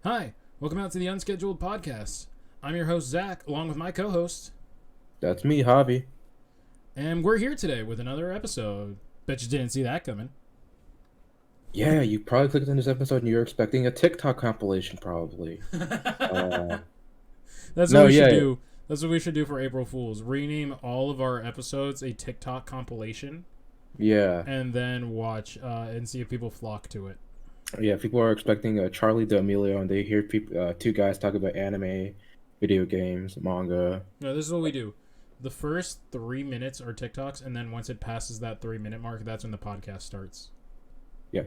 Hi, welcome out to the Unscheduled podcast. I'm your host, Zach, along with my co host, That's me, Javi. and we're here today with another episode. Bet you didn't see that coming. Yeah, you probably clicked on this episode and you're expecting a TikTok compilation, probably. Uh, That's what no, we should yeah, do. That's what we should do for April Fools. Rename all of our episodes a TikTok compilation, yeah, and then watch and see if people flock to it. yeah. People are expecting Charlie D'Amelio, and they hear two guys talk about anime, video games, manga. No, this is what we do. The first 3 minutes are TikToks, and then once it passes that 3 minute mark, that's when the podcast starts. Yeah,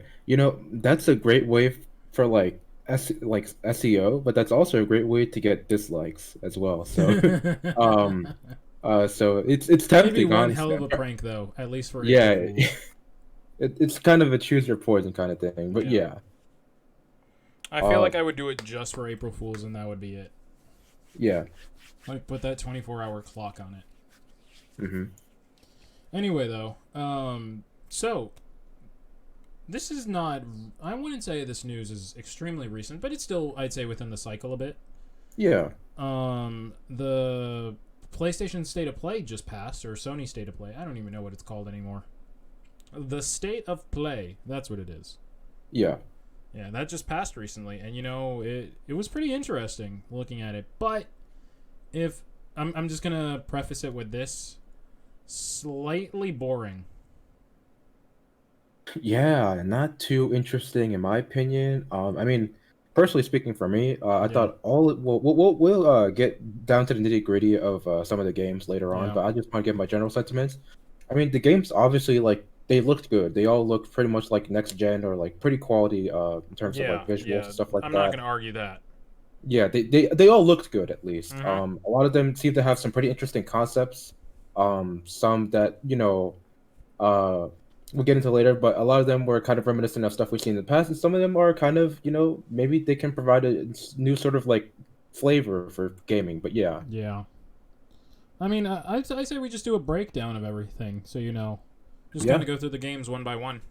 that's a great way for like SEO, but that's also a great way to get dislikes as well. Um, so it's That'd be tempting, one hell honestly. of a prank, though, at least for April Yeah, Fools. it's kind of a choose your poison kind of thing, but Yeah. yeah. I feel Uh, like I would do it just for April Fools, and that would be it. yeah. Like, put that 24-hour clock on it. hmm Anyway, though, so this is not. I wouldn't say this news is extremely recent, but it's still, I'd say, within the cycle a bit. Yeah. The PlayStation State of Play just passed, or Sony State of Play. I don't even know what it's called anymore. The State of Play. That's what it is. Yeah. Yeah, that just passed recently, and it was pretty interesting looking at it. But if I'm just gonna preface it with this, slightly boring. Yeah, not too interesting in my opinion. I mean, personally speaking, for me, I Yeah, thought we'll get down to the nitty gritty of some of the games later on, yeah, but I just want to give my general sentiments. I mean, the games obviously like they looked good. They all looked pretty much like next gen or like pretty quality in terms of like visuals yeah. and stuff like I'm not that. gonna argue that. Yeah, they all looked good at least. Mm-hmm. A lot of them seem to have some pretty interesting concepts. Some that uh we'll get into later, but a lot of them were kind of reminiscent of stuff we've seen in the past, and some of them are kind of maybe they can provide a new sort of like flavor for gaming. But yeah, Yeah. I mean, I say we just do a breakdown of everything, so just kind yeah, of go through the games one by one.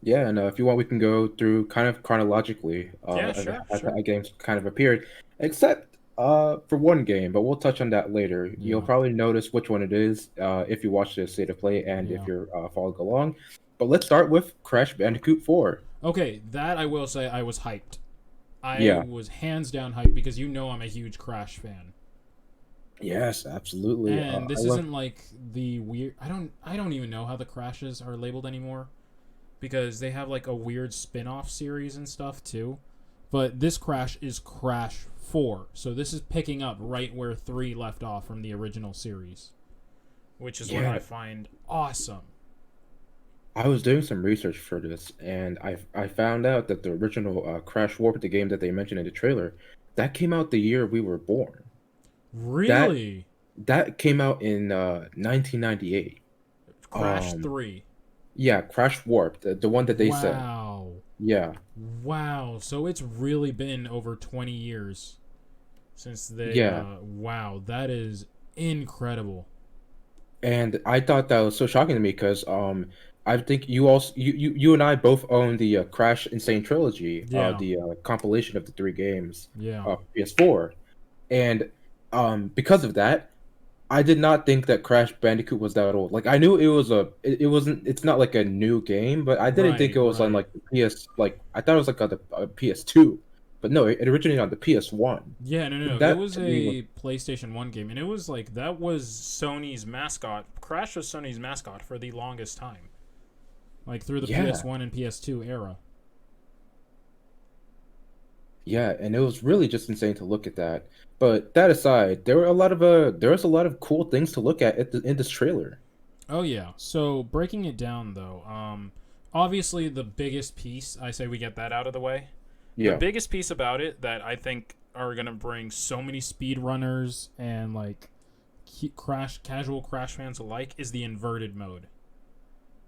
yeah. And if you want, we can go through kind of chronologically Yeah, sure, as sure. games kind of appeared, except for one game, but we'll touch on that later. You'll Yeah, probably notice which one it is if you watch the state of play and if yeah. you're following along. But let's start with Crash Bandicoot 4. Okay, that I will say I was hyped. I Yeah. was hands down hyped because I'm a huge Crash fan. Yes, absolutely. And I this love. isn't like the weird. I don't even know how the Crashes are labeled anymore, because they have like a weird spin-off series and stuff too. But this Crash is Crash 4, so this is picking up right where 3 left off from the original series, which is what I Yeah, find awesome. I was doing some research for this, and I found out that the original Crash Warped, the game that they mentioned in the trailer, that came out the year we were born. That Really? that came out in 1998. Crash Um, 3. yeah, Crash Warped, the one that they said. Wow. Yeah, Wow. So it's really been over 20 years since they yeah. wow, that is incredible. And I thought that was so shocking to me because I think you also you and I both own the Crash Insane Trilogy, Yeah. the compilation of the three games, Yeah. PS4, and because of that, I did not think that Crash Bandicoot was that old. Like I knew it wasn't it's not like a new game, but I didn't think Right, it was on right. like the PS like I thought it was like on the PS2, but no, it originated on the PS1. Yeah, no, no, no. It That was to me was a PlayStation 1 game, and it was like that was Sony's mascot. Crash was Sony's mascot for the longest time. Like through the yeah. PS1 and PS2 era. Yeah, and it was really just insane to look at that. But that aside, there was a lot of cool things to look at in this trailer. Oh yeah. So breaking it down though, obviously the biggest piece, I say we get that out of the way. The Yeah, biggest piece about it that I think are gonna bring so many speedrunners and like casual Crash fans alike is the inverted mode.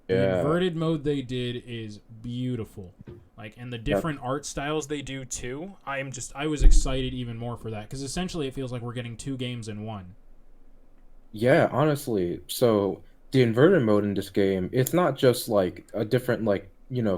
The yeah, inverted mode they did is beautiful. Like, and the yeah, different art styles they do too. I was excited even more for that because essentially it feels like we're getting two games in one. yeah. Honestly, so the inverted mode in this game, it's not just like a different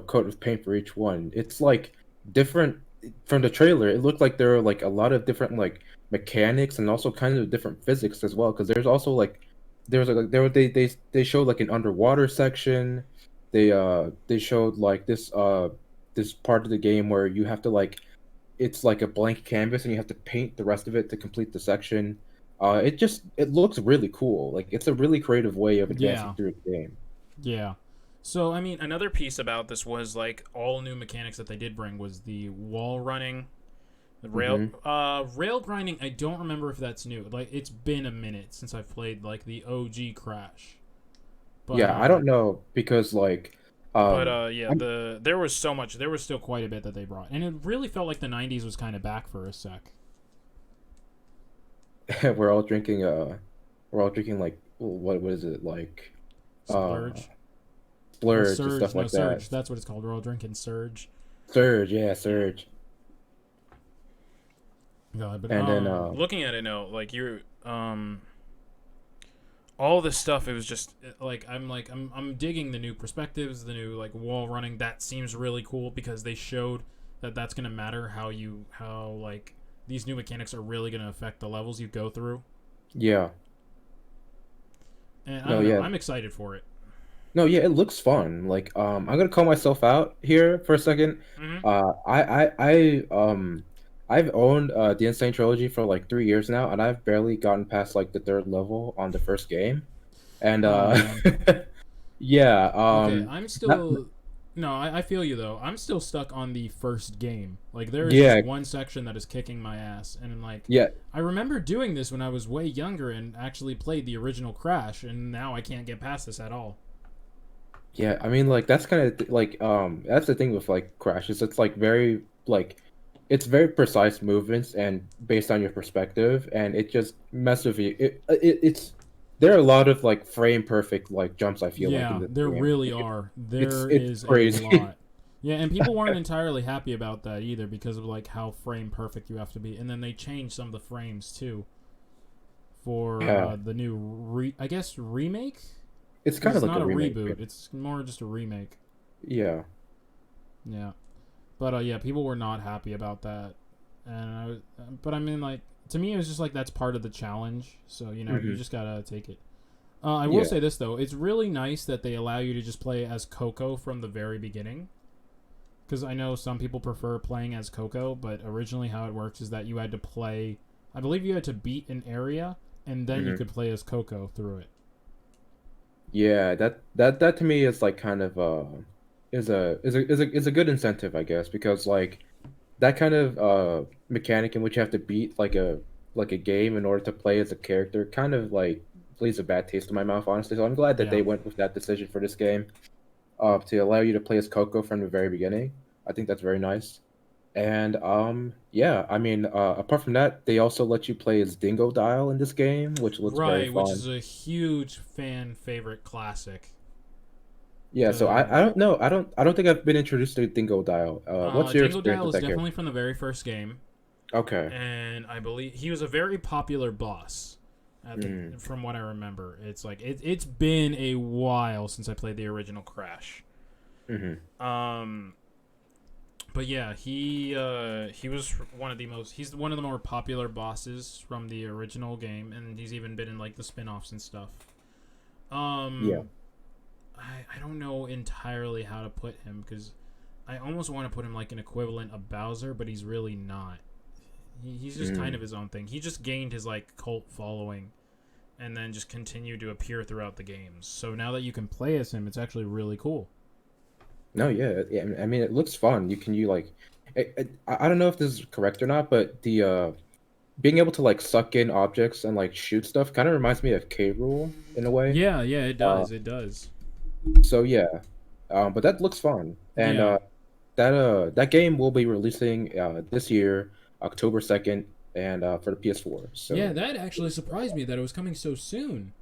coat of paint for each one. It's like different. from the trailer, it looked like there were like a lot of different like mechanics and also kind of different physics as well. Because there's also like there's like there were they showed like an underwater section. They showed like this part of the game where you have to like it's like a blank canvas and you have to paint the rest of it to complete the section. It looks really cool. Like it's a really creative way of advancing Yeah, through the game. yeah. So I mean, another piece about this was like all new mechanics that they did bring was the wall running, the Hmm. rail grinding. I don't remember if that's new. Like it's been a minute since I've played like the OG Crash, but Yeah, I don't know because like yeah, I'm, there was so much. There was still quite a bit that they brought, and it really felt like the '90s was kind of back for a sec. we're all drinking we're all drinking like what is it like uh Splurge. Oh, splurge and Surge. stuff No, like that. Surge. That's what it's called. We're all drinking Surge. Surge, yeah, Yeah. surge. God, but And then looking at it now, like you're all this stuff. It was just I'm digging the new perspectives, the new like wall running. That seems really cool because they showed that that's gonna matter how like these new mechanics are really gonna affect the levels you go through. yeah. And I No, don't know. yeah. I'm excited for it. No, yeah, it looks fun. Like, I'm gonna call myself out here for a second. Mm-hmm. I've owned the Insane Trilogy for like 3 years now, and I've barely gotten past like the third level on the first game. And Oh man. yeah, Okay, I'm not, still. No, I feel you though. I'm still stuck on the first game. Like there is just yeah, one section that is kicking my ass, and I'm like, yeah, I remember doing this when I was way younger and actually played the original Crash, and now I can't get past this at all. yeah. I mean, like that's kind of like that's the thing with like crashes. It's like very like it's very precise movements and based on your perspective, and it just messes with you. It's there are a lot of like frame perfect like jumps. I feel like in Yeah, this there game. really are. There It's is a crazy. lot. Yeah, and people weren't entirely happy about that either because of like how frame perfect you have to be, and then they changed some of the frames too for Yeah, the new I guess remake it's because kind of it's like not a a remake. reboot. It's more just a remake. Yeah, Yeah, but yeah, people were not happy about that, and but I mean, like to me, it was just like that's part of the challenge. So you hmm, just gotta take it. I will yeah, say this though, it's really nice that they allow you to just play as Coco from the very beginning. Because I know some people prefer playing as Coco, but originally how it works is that you had to play. I believe you had to beat an area, and then you hmm, could play as Coco through it. yeah. That to me is like kind of is a good incentive, I guess, because like that kind of mechanic in which you have to beat like a game in order to play as a character kind of like leaves a bad taste in my mouth, honestly. So I'm glad that Yeah. they went with that decision for this game, to allow you to play as Coco from the very beginning. I think that's very nice. And yeah, I mean, apart from that, they also let you play as Dingo Dial in this game, which looks very Right, which fun. is a huge fan favorite classic. Yeah, so The I don't know. I don't think I've been introduced to Dingo Dial. What's your Dingo experience Dial with is that definitely character? from the very first game, Okay. and I believe he was a very popular boss. Mm, From what I remember, it's like it's been a while since I played the original Crash. hmm. Um, but yeah, he was one of the most he's one of the more popular bosses from the original game, and he's even been in like the spin-offs and stuff. Yeah. Um, I don't know entirely how to put him because I almost want to put him like an equivalent of Bowser, but he's really not. He's just kind Mm. of his own thing. He just gained his like cult following and then just continued to appear throughout the games. So now that you can play as him, it's actually really cool. No, yeah, yeah. I mean, it looks fun. You like, I don't know if this is correct or not, but the being able to like suck in objects and like shoot stuff kind of reminds me of K. Rule in a way. Yeah, yeah, it Uh, does. It does. so yeah, but that looks fun, and Yeah. that game will be releasing this year, October 2nd, and for the PS4. Yeah, So that actually surprised me that it was coming so soon.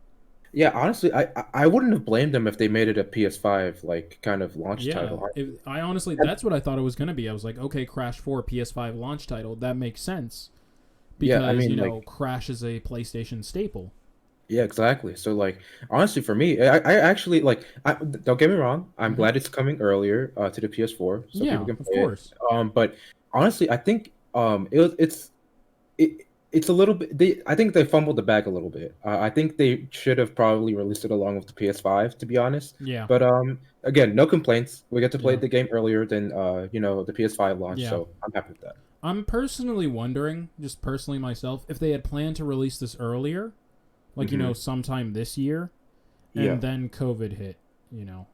yeah, honestly, I wouldn't have blamed them if they made it a PS5 like kind of launch Yeah, title. I honestly And- that's what I thought it was going to be. I was like, okay, Crash 4 PS5 launch title. That makes sense yeah, I because, mean like. Crash is a PlayStation staple. Yeah, exactly. So like honestly for me, I actually like don't get me wrong, I'm Mhm. glad it's coming earlier to the PS4 so people Yeah, can of play it. course. But honestly, I think it, it's a little bit. I think they fumbled the bag a little bit. I think they should have probably released it along with the PS5, to be honest. Yeah, But again, no complaints. We get to play yeah, the game earlier than the PS5 launch, yeah. so I'm happy with that. I'm personally wondering, just personally myself, if they had planned to release this earlier, like Hmm. sometime this year, Yeah, and then COVID hit. You know,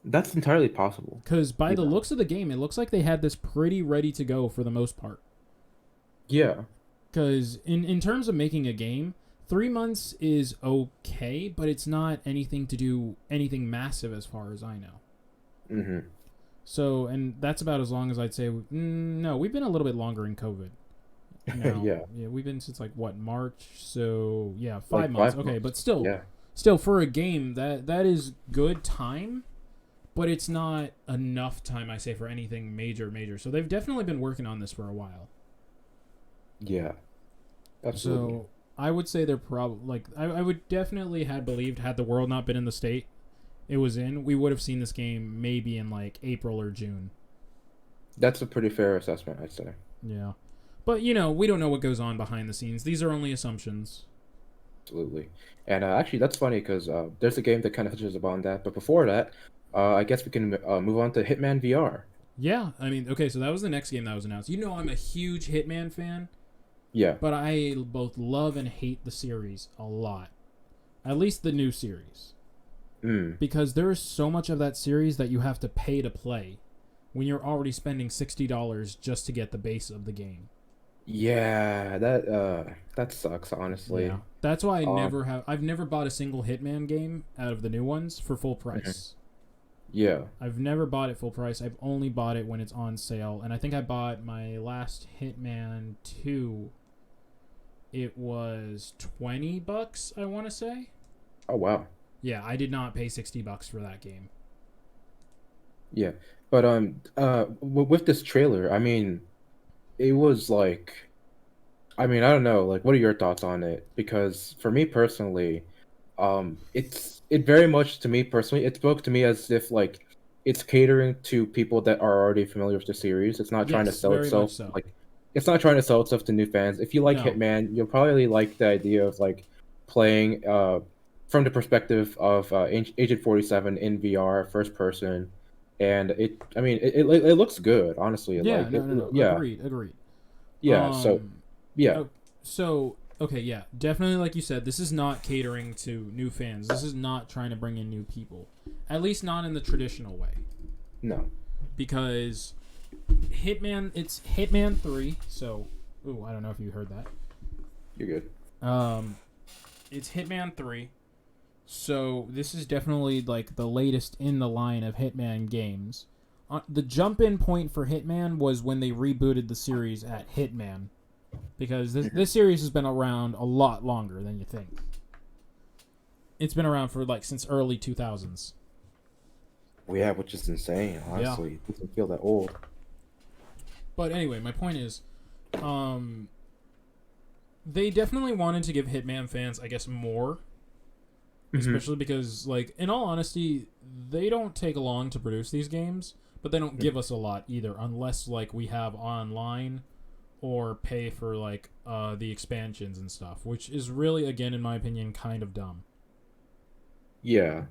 that's entirely possible. because by You the know. looks of the game, it looks like they had this pretty ready to go for the most part. Yeah. Because in terms of making a game, 3 months is okay, but it's not anything massive as far as I know. Hmm. So, and that's about as long as I'd say. No, we've been a little bit longer in COVID. Now, Yeah. yeah, we've been since like what, March. So yeah, Like 5 months. five Okay, months. but still, Yeah. still for a game that is good time, but it's not enough time, I say, for anything major. So they've definitely been working on this for a while. Yeah. Absolutely. So I would say they're probably like I would definitely had believed, had the world not been in the state it was in, we would have seen this game maybe in like April or June. That's a pretty fair assessment, I'd say. Yeah. But we don't know what goes on behind the scenes. These are only assumptions. Absolutely. And actually, that's funny because there's a game that kind of touches upon that. But before that, I guess we can move on to Hitman VR. Yeah, I mean, okay, so that was the next game that was announced. I'm a huge Hitman fan, Yeah. but I both love and hate the series a lot. At least the new series. Mm. Because there is so much of that series that you have to pay to play when you're already spending $60 just to get the base of the game. Yeah, that sucks, honestly. Yeah. That's why Um, I've never bought a single Hitman game out of the new ones for full mhm. price. Yeah. I've never bought it full price. I've only bought it when it's on sale. And I think I bought my last Hitman 2. It was $20, I want to say. Oh wow. Yeah, I did not pay $60 for that game. Yeah. But with this trailer, I mean, it was like, I mean, I don't know, like, what are your thoughts on it? Because for me personally, it very much to me personally, it spoke to me as if like it's catering to people that are already familiar with the series. It's not trying to Yes, sell very much itself so. like it's not trying to sell itself to new fans. If you like No. Hitman, you'll probably like the idea of like playing from the perspective of Agent 47 in VR, first person, and I mean, it looks good, honestly. Yeah, Like, no. yeah, Agreed. yeah. So, Um yeah. oh, so okay, yeah. Definitely like you said, this is not catering to new fans. This is not trying to bring in new people. At least not in the traditional way. No. Because it's Hitman 3, so I don't know if you heard that. You're good. Um it's Hitman 3. So this is definitely like the latest in the line of Hitman games. The jump in point for Hitman was when they rebooted the series at Hitman, because this series has been around a lot longer than you think. It's been around for like since early 2000s. Well, yeah, which is insane, Yeah. honestly. It doesn't feel that old. But anyway, my point is, um, they definitely wanted to give Hitman fans, I guess, more, especially because, like, in all honesty, they don't take long to produce these games, but they don't give us a lot either, unless like we have online or pay for like the expansions and stuff, which is really, again, in my opinion, kind of dumb. Yeah.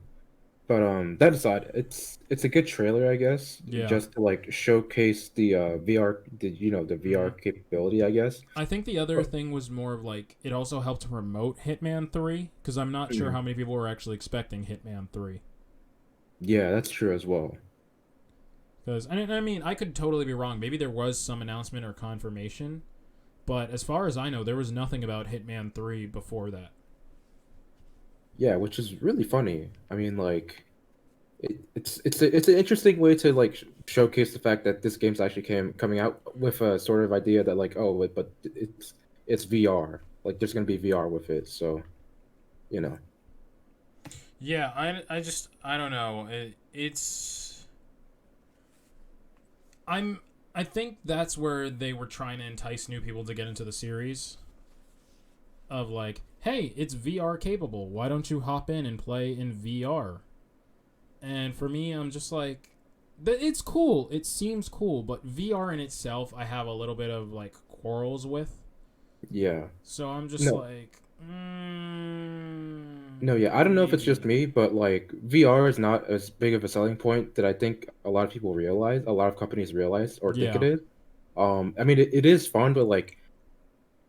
But that aside, it's a good trailer, I guess, Yeah. just to like showcase the VR, the VR hmm capability, I guess. I think the other But, thing was more of like it also helped to promote Hitman 3, because I'm not sure mhm. how many people were actually expecting Hitman 3. Yeah, that's true as well. Because I mean, I could totally be wrong. Maybe there was some announcement or confirmation, but as far as I know, there was nothing about Hitman 3 before that. Yeah, which is really funny. I mean, like, it's an interesting way to like showcase the fact that this game's actually coming out with a sort of idea that like, oh, but it's VR. Like, there's gonna be VR with it, so you know. Yeah, I don't know. It's I think that's where they were trying to entice new people to get into the series. Of like, hey, it's VR capable. Why don't you hop in and play in VR? And for me, I'm just like, It's cool. It seems cool, but VR in itself, I have a little bit of like quarrels with. Yeah. So I'm just No. like, No, yeah. I don't know if it's just maybe. me, but like VR is not as big of a selling point that I think a lot of people realize, a lot of companies realize or think it Yeah. is. I mean, it is fun, but like,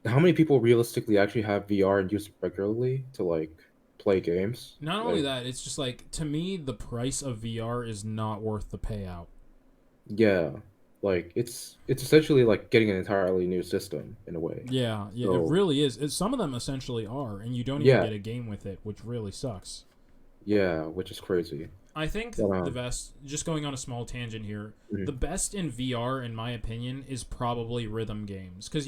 how many people realistically actually have VR and use it regularly to like play games? Not only Like, that, it's just like to me, the price of VR is not worth the payout. yeah, like it's essentially like getting an entirely new system in a way. Yeah, yeah, it So really is. Some of them essentially are, and you don't even yeah, get a game with it, which really sucks. yeah, which is crazy. I think But the best, just going on a small tangent here, the mhm. best in VR, in my opinion, is probably rhythm games. Because,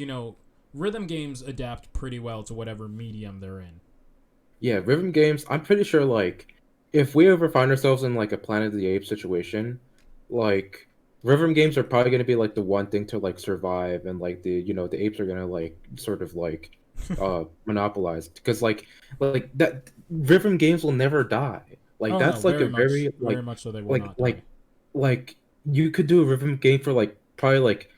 rhythm games adapt pretty well to whatever medium they're in. Yeah, rhythm games. I'm pretty sure like if we ever find ourselves in like a Planet of the Apes situation, like rhythm games are probably gonna be like the one thing to like survive, and like the apes are gonna like sort of like monopolize because like that rhythm games will never die. Like Oh, no, that's like a very much so they will like not die. like like you could do a rhythm game for like probably like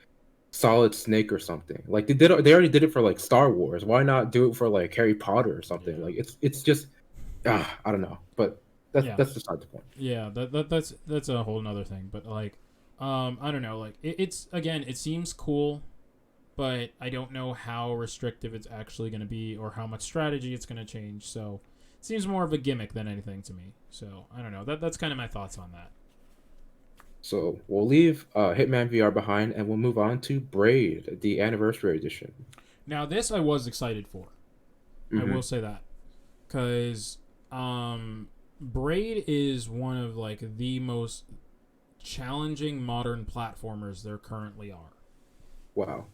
Solid Snake or something. Like they already did it for like Star Wars. Why not do it for like Harry Potter or something? Yeah. Like it's just I don't know. But Yeah. that's beside the point. Yeah, that's a whole nother thing. But, like, I don't know. Like, it's, again, it seems cool, but I don't know how restrictive it's actually going to be or how much strategy it's going to change. So it seems more of a gimmick than anything to me. So I don't know. That's kind of my thoughts on that. So we'll leave Hitman VR behind and we'll move on to Braid, the anniversary edition. Now this I was excited for. I will Hmm. say that because Braid is one of like the most challenging modern platformers there currently are. Wow.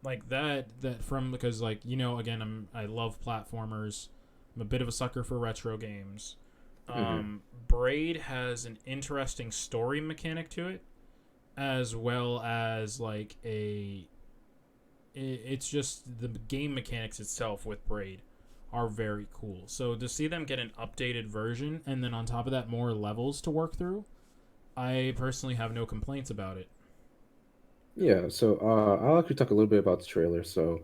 Like that from because like again I love platformers. I'm a bit of a sucker for retro games. Hmm. Braid has an interesting story mechanic to it, as well as like it's just the game mechanics itself with Braid are very cool. So to see them get an updated version and then on top of that more levels to work through, I personally have no complaints about it. Yeah, so I'll actually talk a little bit about the trailer. So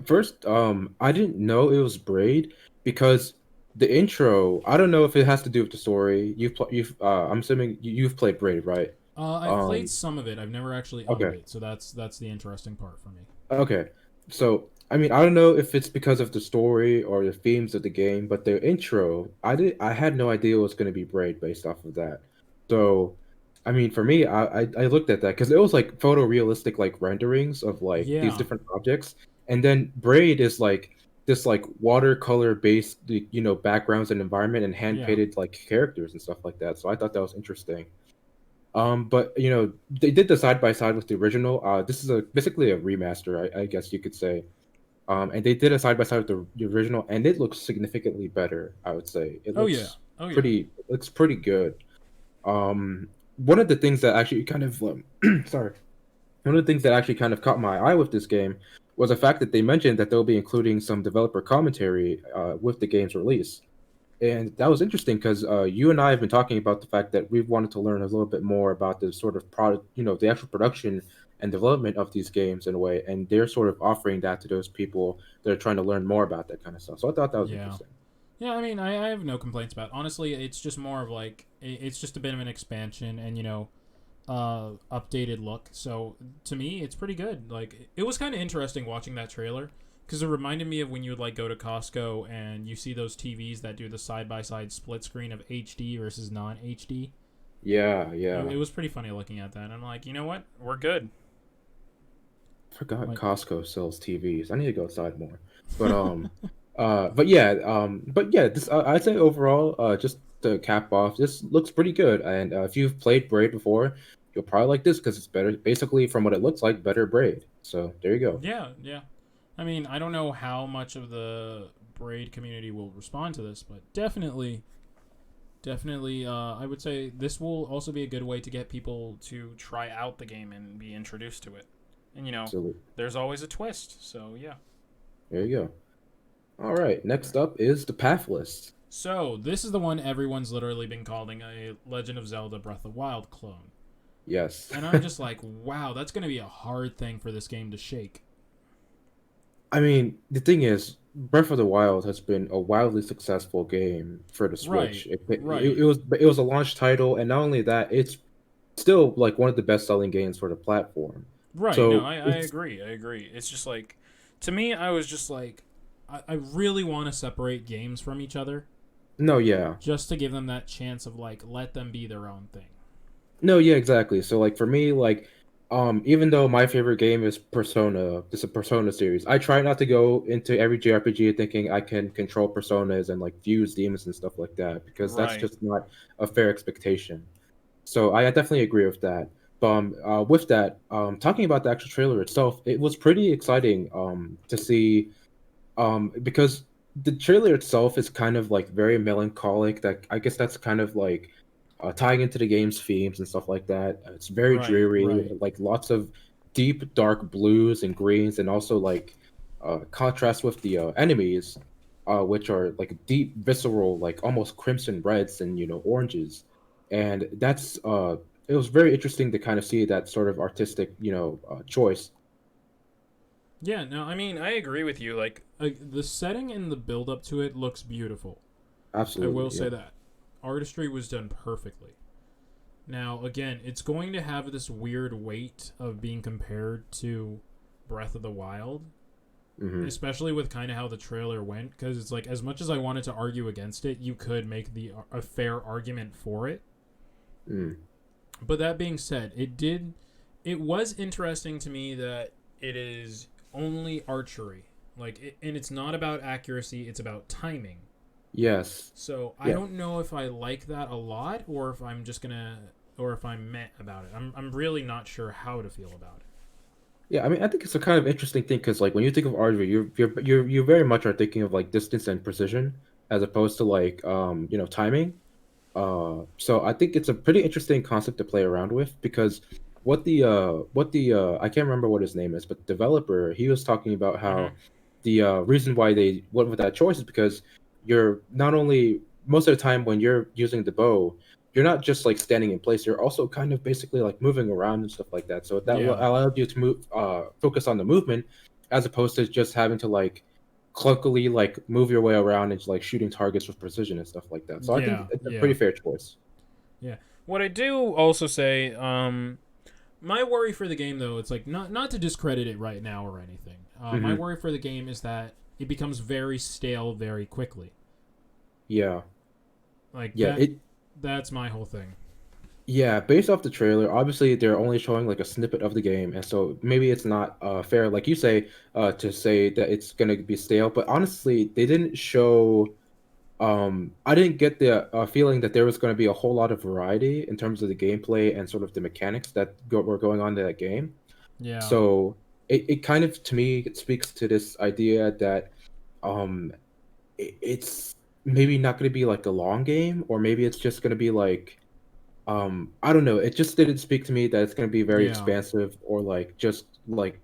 first I didn't know it was Braid because the intro, I don't know if it has to do with the story. You've I'm assuming you've played Braid, right? I've played Um some of it. I've never actually owned okay. it, so that's the interesting part for me. Okay. So, I mean, I don't know if it's because of the story or the themes of the game, but the intro, I had no idea it was going to be Braid based off of that. So, I mean, for me, I looked at that because it was like photorealistic like renderings of like these Yeah, different objects, and then Braid is like this like watercolor based backgrounds and environment and hand yeah, painted like characters and stuff like that. So I thought that was interesting. But they did the side by side with the original. This is a basically a remaster, I guess you could say. And they did a side by side with the original, and it looks significantly better. I would say oh yeah, oh yeah, it looks pretty good. One of the things that actually kind of sorry, one of the things that actually kind of caught my eye with this game was the fact that they mentioned that they'll be including some developer commentary with the game's release. And that was interesting because you and I have been talking about the fact that we've wanted to learn a little bit more about the sort of product, the actual production and development of these games in a way. And they're sort of offering that to those people that are trying to learn more about that kind of stuff. So I thought that was yeah. interesting. Yeah, I mean, I have no complaints about it. Honestly, it's just more of like it's just a bit of an expansion and updated look. So to me, it's pretty good. Like it was kind of interesting watching that trailer because it reminded me of when you would like go to Costco and you see those TVs that do the side by side split screen of HD versus non HD. Yeah, It yeah. was pretty funny looking at that. And I'm like, you know what? We're good. Forgot Like, Costco sells TVs. I need to go outside more. But but yeah, this I'd say overall, just to cap off, this looks pretty good. And if you've played Braid before, you'll probably like this because it's better. Basically, from what it looks like, better Braid. So there you go. yeah, yeah. I mean, I don't know how much of the Braid community will respond to this, but definitely, I would say this will also be a good way to get people to try out the game and be introduced to it. And Absolutely. there's always a twist. So yeah. There you go. All right. Next up is the path list. So this is the one everyone's literally been calling a Legend of Zelda Breath of the Wild clone. Yes. And I'm just like, wow, that's going to be a hard thing for this game to shake. I mean, the thing is, Breath of the Wild has been a wildly successful game for the Switch. Right, It right, was a launch title, and not only that, it's still like one of the best selling games for the platform. right. No, So I it's agree. I agree. It's just like, to me, I was just like, I really want to separate games from each other no, yeah. just to give them that chance of like, let them be their own thing. No, yeah, exactly. So like for me, like even though my favorite game is Persona, this is a Persona series, I try not to go into every JRPG thinking I can control personas and like fuse demons and stuff like that because that's Right. just not a fair expectation. So I definitely agree with that. But with that, talking about the actual trailer itself, it was pretty exciting to see because the trailer itself is kind of like very melancholic. That I guess that's kind of like tying into the game's themes and stuff like that. It's very Right, dreary, right. like lots of deep, dark blues and greens, and also like contrast with the enemies, which are like deep, visceral, like almost crimson reds and oranges, and that's it was very interesting to kind of see that sort of artistic choice. Yeah, no, I mean, I agree with you. Like, the setting and the build up to it looks beautiful. I will Absolutely, say yeah. that. Artistry was done perfectly. Now, again, it's going to have this weird weight of being compared to Breath of the Wild, Hmm. especially with kind of how the trailer went. Because it's like, as much as I wanted to argue against it, you could make a fair argument for it. Mm. But that being said, it was interesting to me that it is only archery. And it's not about accuracy; it's about timing. Yes. So I Yeah. don't know if I like that a lot, or if I'm just gonna, or if I'm meh about it. I'm really not sure how to feel about it. Yeah, I mean, I think it's a kind of interesting thing because, like, when you think of archery, you very much are thinking of like distance and precision as opposed to like timing. So I think it's a pretty interesting concept to play around with because what the I can't remember what his name is, but the developer he was talking about how Mm-hmm. the reason why they went with that choice is because you're not only most of the time when you're using the bow, you're not just like standing in place. You're also kind of basically like moving around and stuff like that. So that Yeah, allowed you to focus on the movement as opposed to just having to like clunkily like move your way around and like shooting targets with precision and stuff like that. So I think yeah, it's a pretty yeah, fair choice. yeah. What I do also say, my worry for the game though, it's like not to discredit it right now or anything. My Hmm. worry for the game is that it becomes very stale very quickly. Yeah, Like yeah, that. That's my whole thing. yeah. Based off the trailer, obviously they're only showing like a snippet of the game, and so maybe it's not fair, like you say, to say that it's gonna be stale. But honestly, they didn't show. I didn't get the feeling that there was going to be a whole lot of variety in terms of the gameplay and sort of the mechanics that were going on in that game. Yeah, So it kind of to me it speaks to this idea that um it's maybe not going to be like a long game, or maybe it's just going to be like I don't know. It just didn't speak to me that it's going to be very yeah. expansive or like just like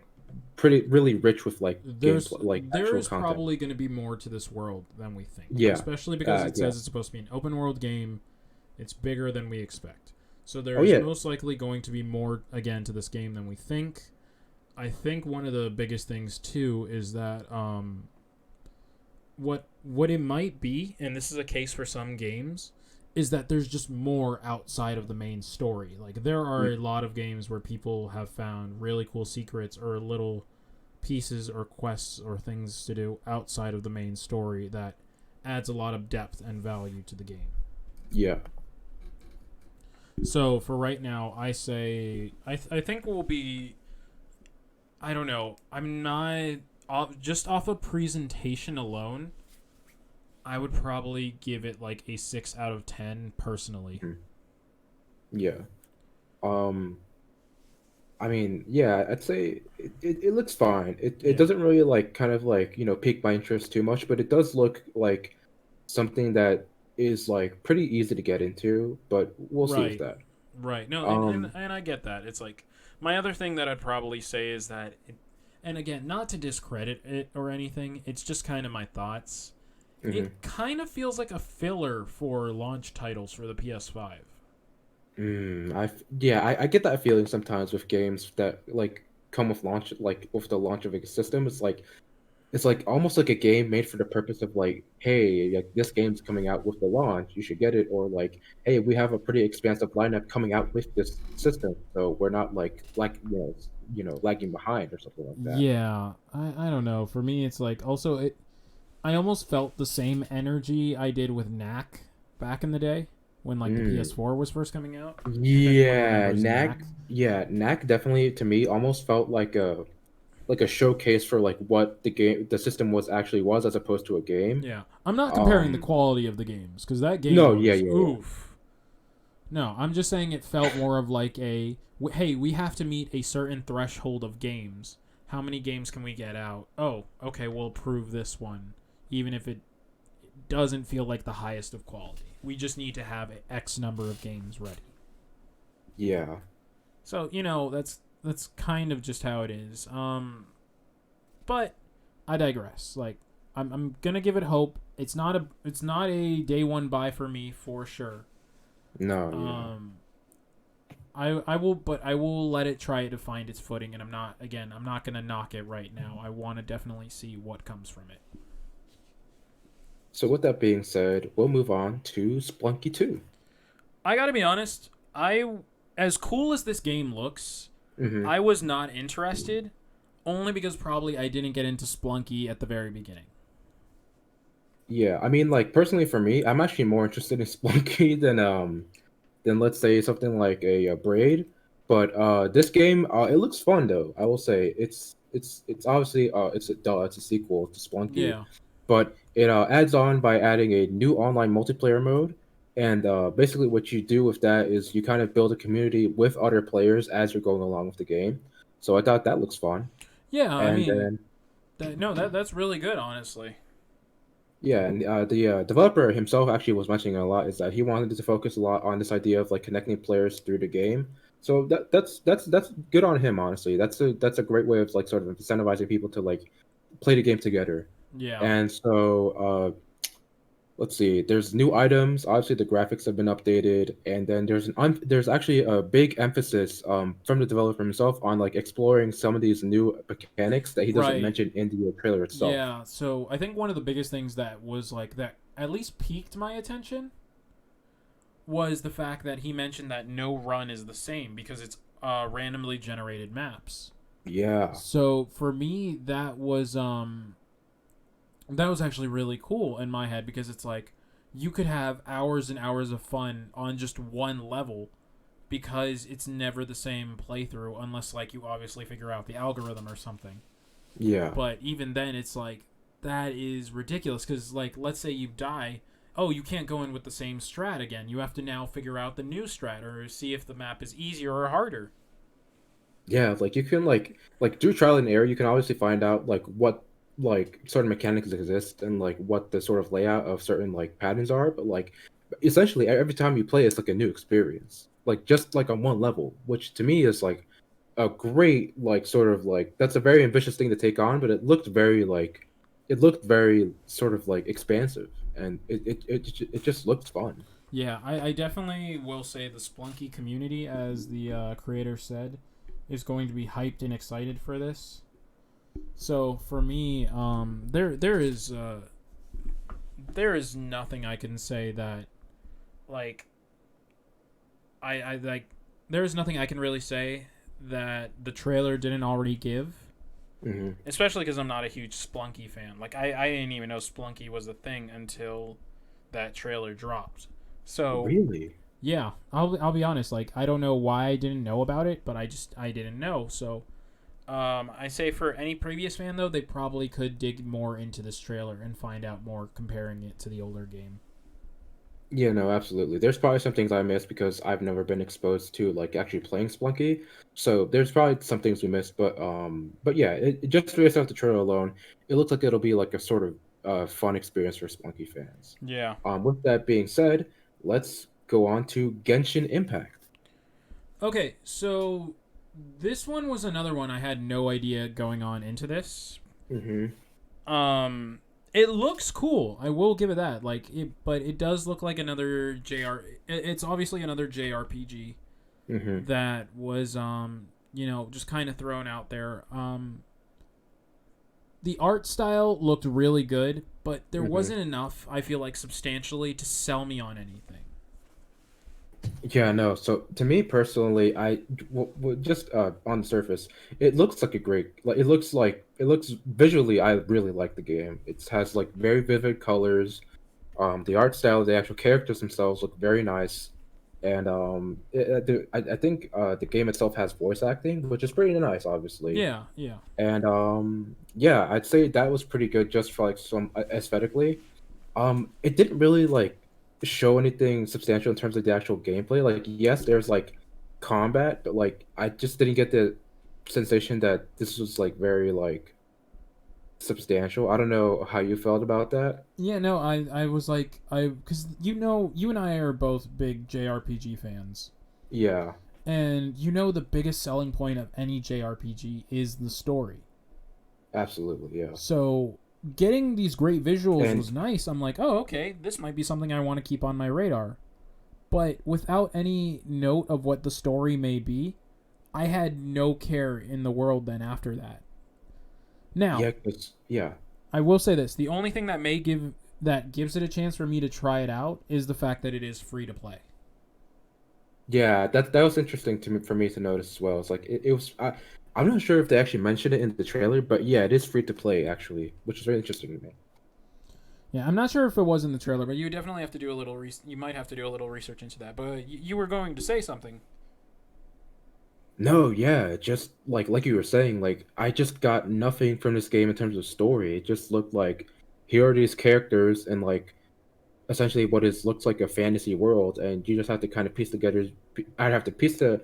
pretty really rich with like There's gameplay, like there actual is content. probably going to be more to this world than we think, Yeah. especially because it Yeah. says it's supposed to be an open world game. It's bigger than we expect. So Oh there's yeah. most likely going to be more again to this game than we think. I think one of the biggest things too is that what it might be, and this is a case for some games, is that there's just more outside of the main story. Like there are Mm, a lot of games where people have found really cool secrets or little pieces or quests or things to do outside of the main story that adds a lot of depth and value to the game. yeah. So for right now, I say I think we'll be. I don't know. I'm not just off of presentation alone. I would probably give it like a 6 out of 10 personally. Mhm. Yeah. Um, I mean, yeah, I'd say it looks fine. It Yeah. doesn't really like kind of like, pique my interest too much, but it does look like something that is like pretty easy to get into, but we'll see with Right. that. Right. No, Um, and I get that. It's like my other thing that I'd probably say is that and again, not to discredit it or anything, it's just kind of my thoughts. Hmm. it kind of feels like a filler for launch titles for the PS5. Yeah, I get that feeling sometimes with games that like come with launch, like with the launch of a system. It's like almost like a game made for the purpose of like, hey, like this game's coming out with the launch, you should get it, or like, hey, we have a pretty expansive lineup coming out with this system, so we're not like lagging behind or something like that. Yeah, I don't know. For me, it's like also I almost felt the same energy I did with Knack back in the day when like the Mm. PS4 was first coming out. If anyone Yeah, remembers Knack. Knack definitely to me almost felt like a showcase for like what the system was as opposed to a game. Yeah, I'm not comparing the Um, quality of the games because that game no, yeah, was yeah, yeah. oof. No, I'm just saying it felt more of like hey, we have to meet a certain threshold of games. How many games can we get out? Oh, okay, we'll approve this one, even if it doesn't feel like the highest of quality. We just need to have X number of games ready. Yeah. So that's kind of just how it is. But I digress. Like I'm gonna give it hope. It's not a day one buy for me for sure. No, yeah. Um, I will let it try to find its footing, and I'm not gonna knock it right now. I want to definitely see what comes from it. So with that being said, we'll move on to Splunky 2. I gotta be honest. As cool as this game looks, Mm-hmm. I was not interested, only because probably I didn't get into Splunky at the very beginning. Yeah, I mean, like personally for me, I'm actually more interested in Splunky than let's say something like a Braid. But this game, it looks fun though. I will say it's obviously it's a sequel to Splunky, Yeah. but it adds on by adding a new online multiplayer mode. And basically, what you do with that is you kind of build a community with other players as you're going along with the game. So I thought that looks fun. Yeah, I And mean, then that's really good, honestly. yeah, and the developer himself actually was mentioning a lot is that he wanted to focus a lot on this idea of like connecting players through the game. So that's good on him, honestly. That's a great way of like sort of incentivizing people to like play the game together. Yeah. And so let's see. There's new items. Obviously, the graphics have been updated, and then there's actually a big emphasis from the developer himself on like exploring some of these new mechanics that he doesn't Right. mention in the trailer itself. Yeah. So I think one of the biggest things that was like that at least piqued my attention was the fact that he mentioned that no run is the same because it's randomly generated maps. Yeah. So for me, that was actually really cool in my head because it's like you could have hours and hours of fun on just one level because it's never the same playthrough unless like you obviously figure out the algorithm or something. Yeah. But even then it's like that is ridiculous cuz like let's say you die, oh, you can't go in with the same strat again. You have to now figure out the new strat or see if the map is easier or harder. Yeah, like you can like through trial and error, you can obviously find out like what like certain mechanics exist and like what the sort of layout of certain like patterns are. But like essentially every time you play, it's like a new experience. Like just like on one level, which to me is like a great like sort of like that's a very ambitious thing to take on, but it looked very sort of like expansive and it just looks fun. Yeah, I definitely will say the Splunky community, as the creator said, is going to be hyped and excited for this. So for me, there is nothing I can say that like I like there is nothing I can really say that the trailer didn't already give. Hmm. Especially because I'm not a huge Splunky fan. Like I didn't even know Splunky was a thing until that trailer dropped. So Really? yeah, I'll be honest. Like I don't know why I didn't know about it, but I didn't know. So I say for any previous fan though, they probably could dig more into this trailer and find out more comparing it to the older game. Yeah, no, absolutely. There's probably some things I missed because I've never been exposed to like actually playing Splunky. So there's probably some things we missed, but yeah, just based off the trailer alone, it looks like it'll be like a sort of fun experience for Splunky fans. Yeah. With that being said, let's go on to Genshin Impact. Okay, so this one was another one I had no idea going on into this. Mm-hmm. Um, It looks cool. I will give it that. But it does look like another It's obviously another JRPG Hmm. that was just kind of thrown out there. The art style looked really good, but there Hmm. wasn't enough, I feel like, substantially to sell me on anything. Yeah, no. So to me personally, just on the surface, it looks like a great. It looks visually. I really like the game. It has like very vivid colors. The art style, the actual characters themselves look very nice, and I think the game itself has voice acting, which is pretty nice, obviously. Yeah, yeah. And yeah, I'd say that was pretty good just for like some aesthetically. It didn't really like show anything substantial in terms of the actual gameplay. Like, yes, there's like combat, but like I just didn't get the sensation that this was like very like substantial. I don't know how you felt about that. Yeah, no, I was like, because you and I are both big JRPG fans. Yeah, And the biggest selling point of any JRPG is the story. absolutely, yeah. So getting these great visuals And was nice. I'm like, oh, okay, this might be something I want to keep on my radar. But without any note of what the story may be, I had no care in the world then after that. Now, yeah, 'cause- yeah. I will say this: the only thing that gives it a chance for me to try it out is the fact that it is free to play. Yeah, that was interesting to me for me to notice as well. It's like it was I'm not sure if they actually mentioned it in the trailer, but yeah, it is free to play actually, which is very interesting to me. Yeah, I'm not sure if it was in the trailer, but you definitely have to do a little. You might have to do a little research into that. But you were going to say something. No, yeah, just like you were saying, like I just got nothing from this game in terms of story. It just looked like here are these characters and like essentially what is looks like a fantasy world, and you just have to kind of piece together. I'd have to piece the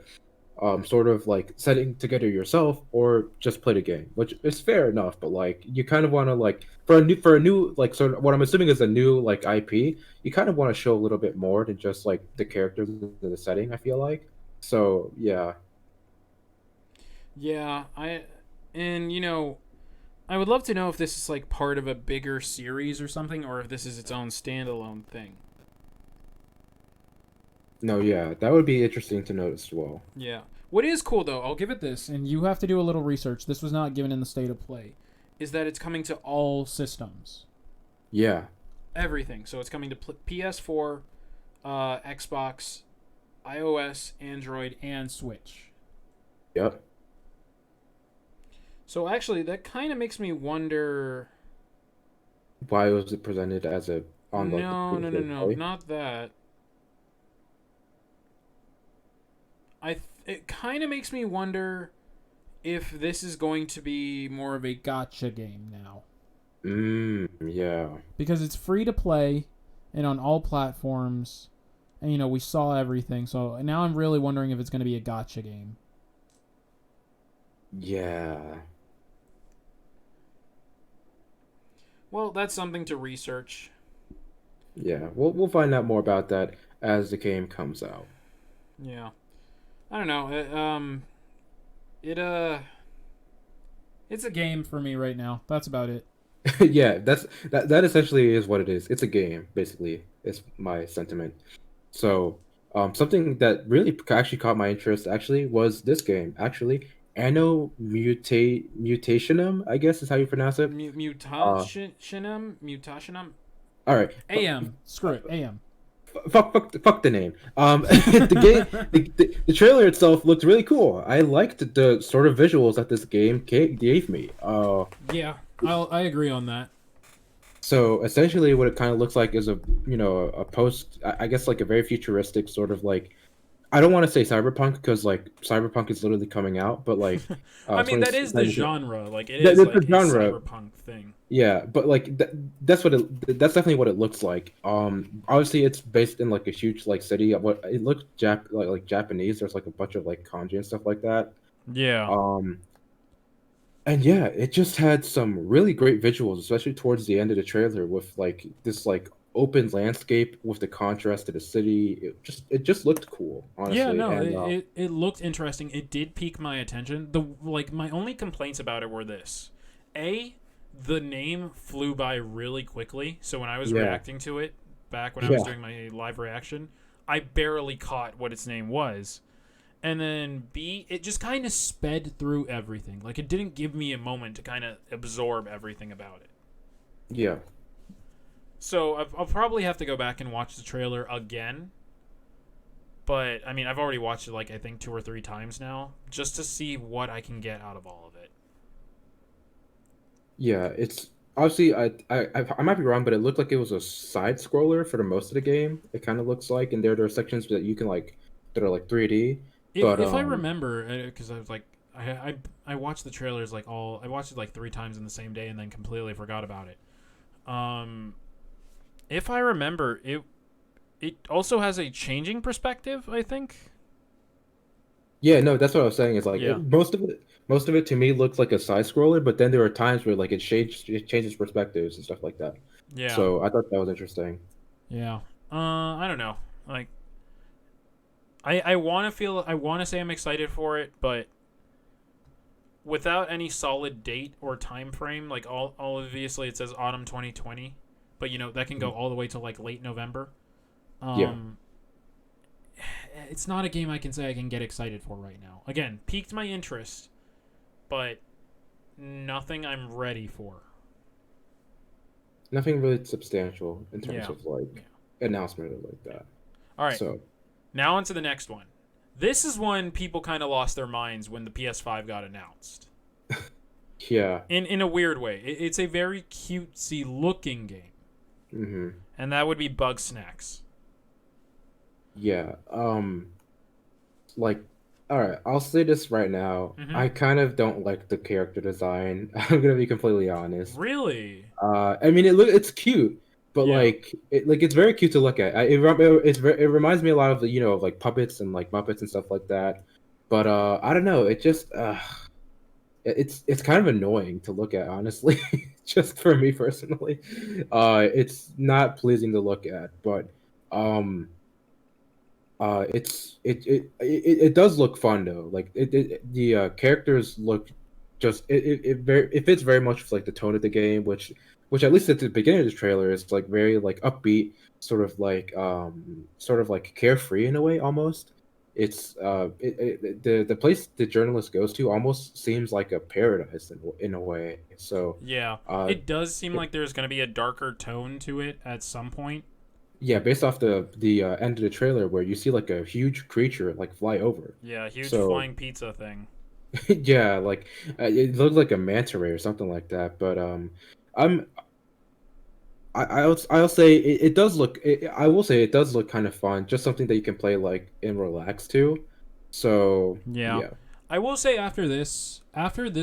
sort of like setting together yourself, or just play the game, which is fair enough. But like you kind of want to like for a new like sort of what I'm assuming is a new like IP, you kind of want to show a little bit more than just like the characters and the setting. I feel like so yeah. Yeah, and I would love to know if this is like part of a bigger series or something, or if this is its own standalone thing. No, yeah, that would be interesting to notice as well. Yeah. What is cool though, I'll give it this, and you have to do a little research. This was not given in the state of play. Is that it's coming to all systems, Yeah, everything. So it's coming to PS4, Xbox, iOS, Android, and Switch. yep. So actually, that kind of makes me wonder. Why was it presented as a on like the No, no, no, free-to-play no, play? not that. It kind of makes me wonder if this is going to be more of a gotcha game now, Yeah. because it's free to play and on all platforms, and we saw everything. So now I'm really wondering if it's going to be a gotcha game. Yeah. Well, that's something to research. Yeah. We'll find out more about that as the game comes out. Yeah, I don't know. It it's a game for me right now. That's about it. Yeah, that essentially is what it is. It's a game, basically. It's my sentiment. So, something that really actually caught my interest actually was this game. Actually, Mutationum, I guess is how you pronounce it. Uh, Mutationum. all right. AM. Screw it. AM. Fuck the name. The game, the trailer itself looked really cool. I liked the sort of visuals that this game gave me. Yeah, I agree on that. So essentially, what it kind of looks like is a post, I guess like a very futuristic sort of like, I don't want to say cyberpunk because like cyberpunk is literally coming out, but like, I mean, 20, that is the genre. Like, it is that's like the a genre. cyberpunk thing. Yeah, but like that's definitely what it looks like. Obviously it's based in like a huge like city. What it looks like Japanese. There's like a bunch of like kanji and stuff like that. Yeah. Um, and yeah, it just had some really great visuals, especially towards the end of the trailer with like this like open landscape with the contrast to the city. It just looked cool, Yeah, honestly. no, And it looked interesting. It did pique my attention. My only complaints about it were this. A, the name flew by really quickly. So when I was Yeah, reacting to it back when I was yeah, doing my live reaction, I barely caught what its name was. And then B, it just kind of sped through everything. Like it didn't give me a moment to kind of absorb everything about it. yeah. So I'll probably have to go back and watch the trailer again. But I mean, I've already watched it like I think 2 or 3 times now, just to see what I can get out of all of it. Yeah, it's obviously I might be wrong, but it looked like it was a side scroller for the most of the game. It kind of looks like, and there are sections that you can like that are like 3D. But If I remember, because I was like, I watched the trailers like I watched it like 3 times in the same day and then completely forgot about it. Um, if I remember, it also has a changing perspective. I think. yeah, no, that's what I was saying. Is like Yeah. most of it to me looks like a side scroller, but then there are times where like it changes perspectives and stuff like that. Yeah. So I thought that was interesting. Yeah. I don't know. Like, I want to say I'm excited for it, but without any solid date or time frame, like all obviously it says autumn 2020, but that can go Mhm. all the way to like late November. Yeah, Um, it's not a game I can say I can get excited for right now. Again, piqued my interest, but nothing I'm ready for. nothing really substantial in terms Yeah. of like Yeah. announcement or like that. All right. So Now on to the next one. This is when people kind of lost their minds when the PS5 got announced. yeah. In a weird way. It's a very cutesy looking game. Hmm. And that would be Bug Snacks. Yeah. Like, all right, I'll say this right now. Mm-hmm. I kind of don't like the character design. I'm gonna be completely honest. Really? I mean, it's cute, but Yeah. it's very cute to look at. It reminds me a lot of the of like puppets and like Muppets and stuff like that. But I don't know. It just it's kind of annoying to look at, honestly. Just for me personally, it's not pleasing to look at. But um. It does look fun though. Like the characters look just it fits very much with like the tone of the game, which at least at the beginning of the trailer is like very like upbeat, sort of like carefree in a way almost. It's the place the journalist goes to almost seems like a paradise in a way. So Yeah. uh It does seem like there's going to be a darker tone to it at some point. yeah, based off the end of the trailer where you see like a huge creature like fly over. Yeah, huge So flying pizza thing. yeah, like it looked like a manta ray or something like that. But I'm I'll say it does look. I will say it does look kind of fun. Just something that you can play like and relax to. So Yeah. yeah, I will say after this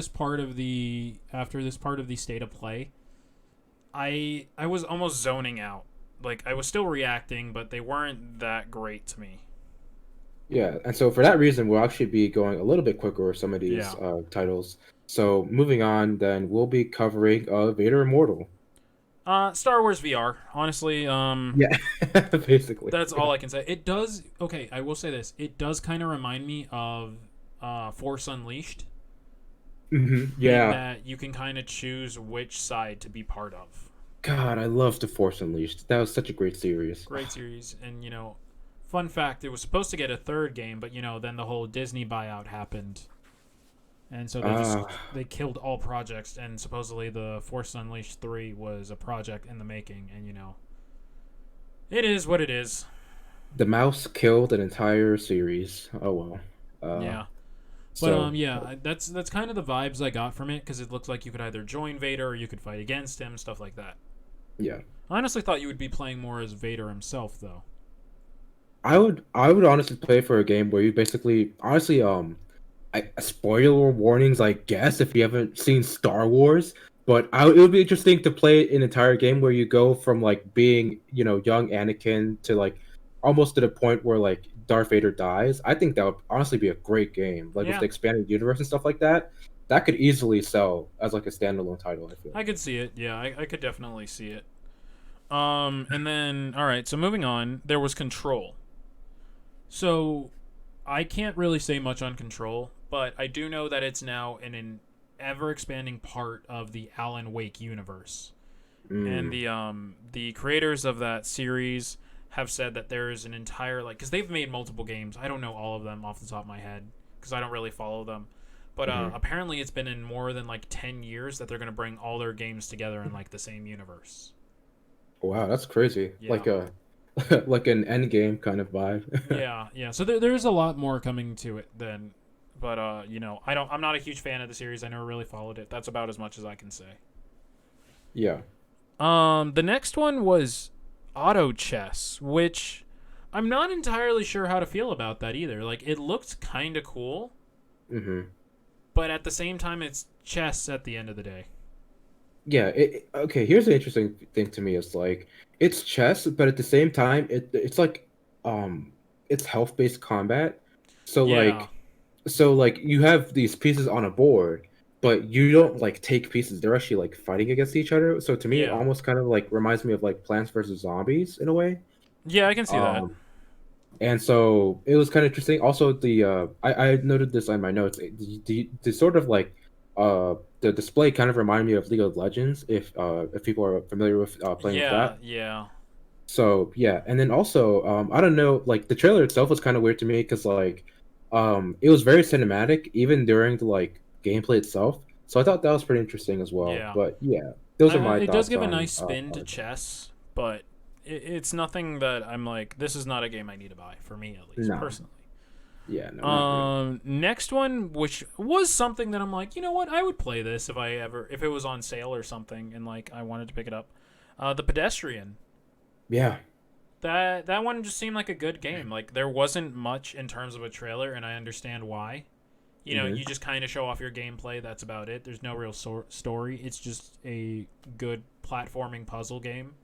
part of the state of play, I was almost zoning out. Like I was still reacting, but they weren't that great to me. yeah. And so for that reason, we'll actually be going a little bit quicker with some of these Yeah. titles. So moving on, then we'll be covering Vader Immortal. Star Wars VR. Honestly, Yeah, basically. that's all I can say. It does. Okay, I will say this. It does kind of remind me of Force Unleashed, in Yeah. that you can kind of choose which side to be part of. God, I love The Force Unleashed. That was such a great series. Great series, and fun fact: it was supposed to get a third game, but then the whole Disney buyout happened, and so Ah, they killed all projects. And supposedly the Force Unleashed 3 was a project in the making, and it is what it is. the mouse killed an entire series. Oh well. Uh, Yeah. But so yeah, that's kind of the vibes I got from it, because it looked like you could either join Vader or you could fight against him, stuff like that. yeah, I honestly thought you would be playing more as Vader himself, though. I would honestly play for a game where you basically honestly spoiler warnings, I guess, if you haven't seen Star Wars. But it would be interesting to play an entire game where you go from like being, young Anakin to like almost to the point where like Darth Vader dies. I think that would honestly be a great game, like with Yeah, the expanded universe and stuff like that. That could easily sell as like a standalone title, I feel. I could see it. Yeah, I could definitely see it. And then all right, so moving on, there was Control. So I can't really say much on Control, but I do know that it's now ever expanding part of the Alan Wake universe. And Mm. the creators of that series have said that there is an entire, like, because they've made multiple games. I don't know all of them off the top of my head because I don't really follow them. But Hmm. apparently, it's been in more than like 10 years that they're gonna bring all their games together in like the same universe. Wow, that's crazy. Yeah, Like a like an end game kind of vibe. yeah, yeah. So there's a lot more coming to it than, but I'm not a huge fan of the series. I never really followed it. That's about as much as I can say. Yeah. The next one was auto chess, which I'm not entirely sure how to feel about that either. Like, it looked kind of cool, Hmm. but at the same time, it's chess at the end of the day. Yeah. Okay. Here's the interesting thing to me is like it's chess, but at the same time, it's like um, it's health based combat. So Yeah, like you have these pieces on a board, but you don't like take pieces. They're actually like fighting against each other. So to me, it yeah, almost kind of like reminds me of like Plants vs Zombies in a way. yeah. I can see that. Um, and so it was kind of interesting. Also, I noted this on my notes. The sort of like the display kind of reminded me of League of Legends if people are familiar with playing with Yeah, that. yeah, So yeah, and then also I don't know, like the trailer itself was kind of weird to me because like it was very cinematic even during the like gameplay itself. So I thought that was pretty interesting as well. yeah. But yeah, those are my It does thoughts give a on nice spin to Argyle. chess, but it's nothing that I'm like, this is not a game I need to buy, for me at least, No, personally. yeah, no, not really. Next one, which was something that I'm like, you know what, I would play this if it was on sale or something, and like I wanted to pick it up. The Pedestrian. Yeah. That one just seemed like a good game. Like, there wasn't much in terms of a trailer, and I understand why. Hmm. You just kind of show off your gameplay. That's about it. There's no real story. It's just a good platforming puzzle game.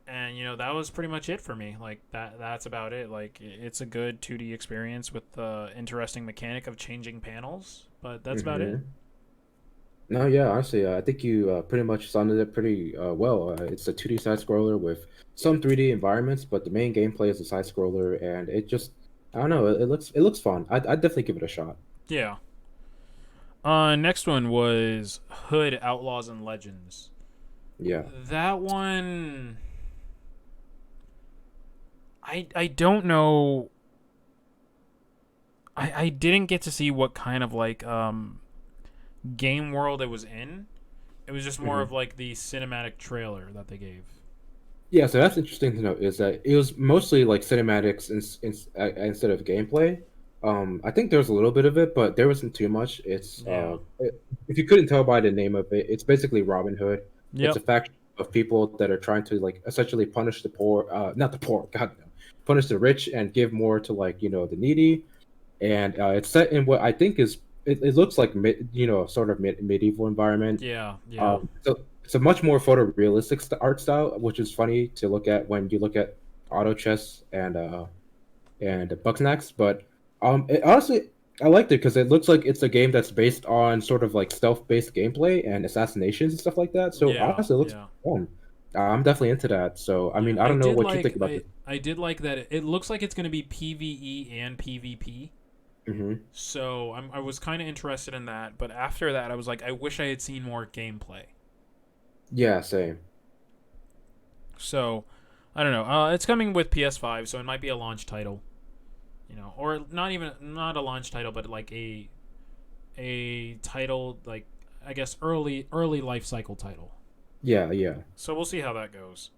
And that was pretty much it for me. Like, that's about it. Like, it's a good 2D experience with the interesting mechanic of changing panels, but that's about it. Hmm. No, yeah, honestly, I think you pretty much summed it pretty well. It's a 2D side scroller with some 3D environments, but the main gameplay is a side scroller, and it just, I don't know, it looks fun. I'd definitely give it a shot. Yeah. Next one was Hood Outlaws and Legends. Yeah. That one, I don't know. I didn't get to see what kind of like game world it was in. It was just more Hmm. of like the cinematic trailer that they gave. Yeah, so that's interesting to note is that it was mostly like cinematics instead of gameplay. I think there was a little bit of it, but there wasn't too much. Yeah. If you couldn't tell by the name of it, it's basically Robin Hood. It's a Yep. faction of people that are trying to like essentially punish the poor, not the poor, God no, punish the rich and give more to like the needy. And it's set in what I think is it looks like sort of medieval environment. Yeah. Yeah. So it's a much more photorealistic art style, which is funny to look at when you look at auto chess and Bugsnax. But honestly, I liked it because it looks like it's a game that's based on sort of like stealth-based gameplay and assassinations and stuff like that. So Yeah. honestly, it looks Yeah. fun. I'm definitely into that. So I Yeah. mean, I don't know what you think about this. I did like that it looks like it's going to be PvE and PvP. Hmm. So I was kind of interested in that, but after that I was like, I wish I had seen more gameplay. Yeah, same. So I don't know. It's coming with PS5, so it might be a launch title, or not a launch title, but like a title, like, I guess early life cycle title. Yeah, yeah. So we'll see how that goes.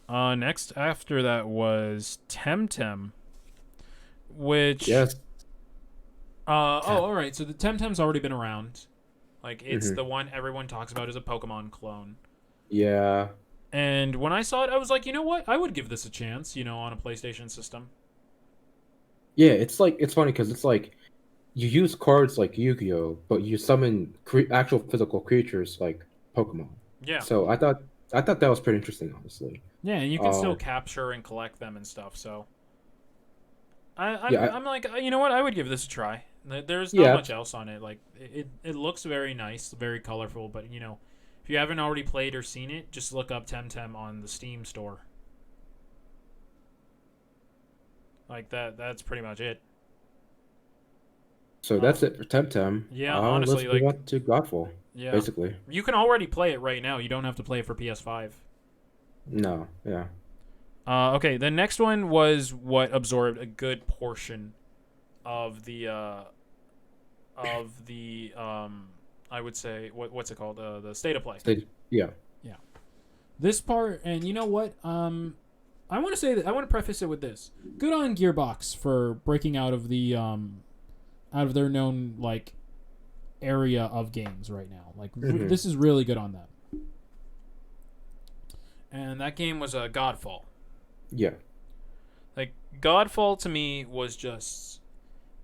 Next after that was Temtem, which Yes. all right. So the Temtem's already been around. Like, it's Hmm. the one everyone talks about as a Pokemon clone. Yeah. And when I saw it, I was like, you know what? I would give this a chance, on a PlayStation system. Yeah, it's like it's funny because it's like you use cards like Yu-Gi-Oh, but you summon actual physical creatures like Pokemon. Yeah. So I thought that was pretty interesting, honestly. Yeah, and you can still Uh, capture and collect them and stuff. So yeah, I'm like, you know what? I would give this a try. There's not yeah, much else on it. Like, it looks very nice, very colorful. But if you haven't already played or seen it, just look up Temtem on the Steam store. Like that. That's pretty much it. So Oh, that's it for Temtem. yeah. Let's Honestly, move like, on to Godfall, yeah, basically. you can already play it right now. You don't have to play it for PS5. No, yeah. Okay, the next one was what absorbed a good portion of the I would say what's it called, the state of play. Yeah. Yeah, this part, and you know what, I want to say that I want to preface it with this: good on Gearbox for breaking out of the out of their known like area of games right now. Like Hmm. this is really good on them. And that game was a Godfall. Yeah. Like Godfall to me was just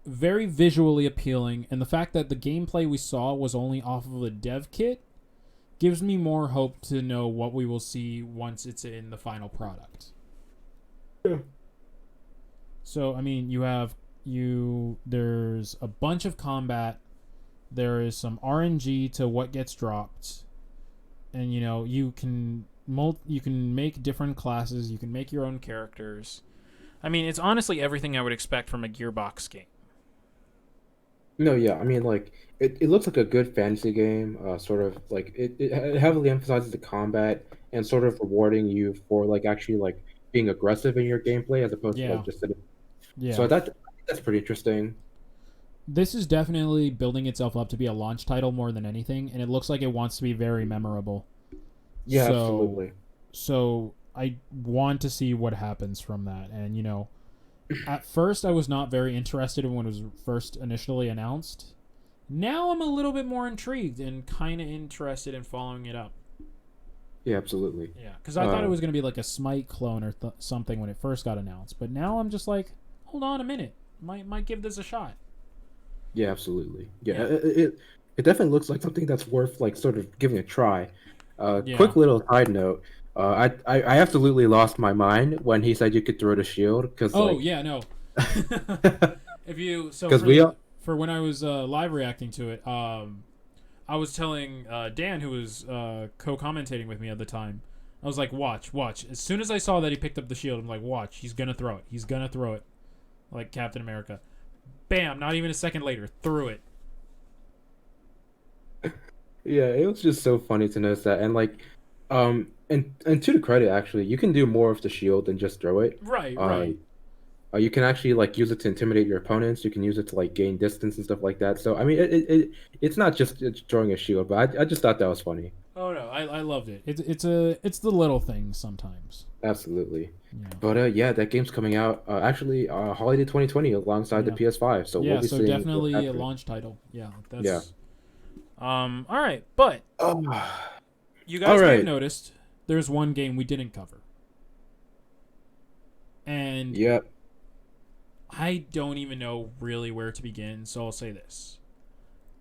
very visually appealing, and the fact that the gameplay we saw was only off of a dev kit gives me more hope to know what we will see once it's in the final product. Yeah. So I mean, there's a bunch of combat, there is some RNG to what gets dropped, and you can make different classes, you can make your own characters. I mean, it's honestly everything I would expect from a Gearbox game. No, yeah. I mean, like it looks like a good fantasy game. Sort of like it heavily emphasizes the combat and sort of rewarding you for like actually like being aggressive in your gameplay as opposed to Yeah, like just sitting. So yeah. I think that's pretty interesting. This is definitely building itself up to be a launch title more than anything, and it looks like it wants to be very memorable. Yeah, So, absolutely. so I want to see what happens from that. And at first I was not very interested when it was first initially announced. Now I'm a little bit more intrigued and kind of interested in following it up. Yeah, absolutely. Yeah, because I thought it was going to be like a Smite clone or something when it first got announced, but now I'm just like, hold on a minute, might give this a shot. Yeah, absolutely. Yeah, Yeah, it definitely looks like something that's worth like sort of giving a try. yeah. Quick little side note. I absolutely lost my mind when he said you could throw the shield because Oh like yeah, no. If you so because we all, for when I was live reacting to it, I was telling Dan, who was co-commentating with me at the time, I was like, watch. As soon as I saw that he picked up the shield, I'm like, watch, he's gonna throw it. He's gonna throw it, like Captain America. Bam! Not even a second later, threw it. yeah, it was just so funny to notice that. And like and to the credit actually, you can do more with the shield than just throw it. Right, Uh, right. you can actually like use it to intimidate your opponents. You can use it to like gain distance and stuff like that. So I mean, it's not just it's throwing a shield, but I just thought that was funny. Oh no, I loved it. It's the little things sometimes. Absolutely. Yeah, But yeah, that game's coming out actually holiday 2020 alongside the yeah, PS5. So we'll yeah. be So seeing what's definitely a happening. launch title. Yeah, Yeah. that's all right. But Oh, you all guys may have right. noticed there's one game we didn't cover, and Yeah. I don't even know really where to begin, so I'll say this.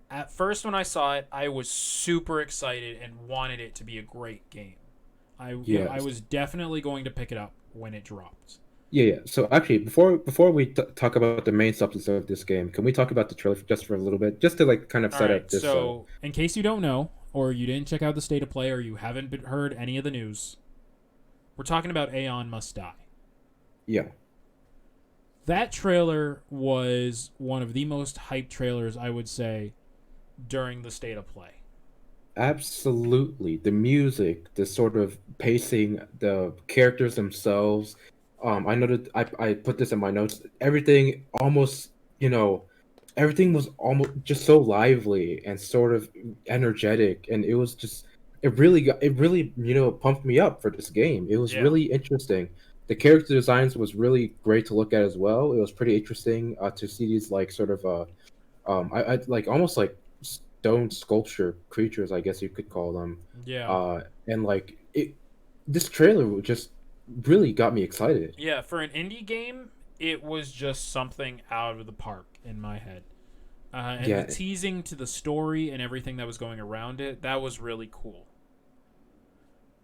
At first, when I saw it, I was super excited and wanted it to be a great game. I Yes. was definitely going to pick it up when it dropped. Yeah, yeah. So actually, before we talk about the main substance of this game, can we talk about the trailer just for a little bit, just to like kind of All set right, up this? so in case you don't know, or you didn't check out the state of play, or you haven't heard any of the news, we're talking about Aeon Must Die. Yeah. That trailer was one of the most hyped trailers, I would say, during the state of play. Absolutely. The music, the sort of pacing, the characters themselves. I noted I put this in my notes. Everything almost, you know, everything was almost just so lively and sort of energetic, and it was just it really, pumped me up for this game. It was Yeah, really interesting. The character designs was really great to look at as well. It was pretty interesting to see these like sort of I like almost like stone sculpture creatures, I guess you could call them. yeah. And like this trailer just really got me excited. Yeah, for an indie game, it was just something out of the park in my head. And the Yeah, teasing to the story and everything that was going around it, that was really cool.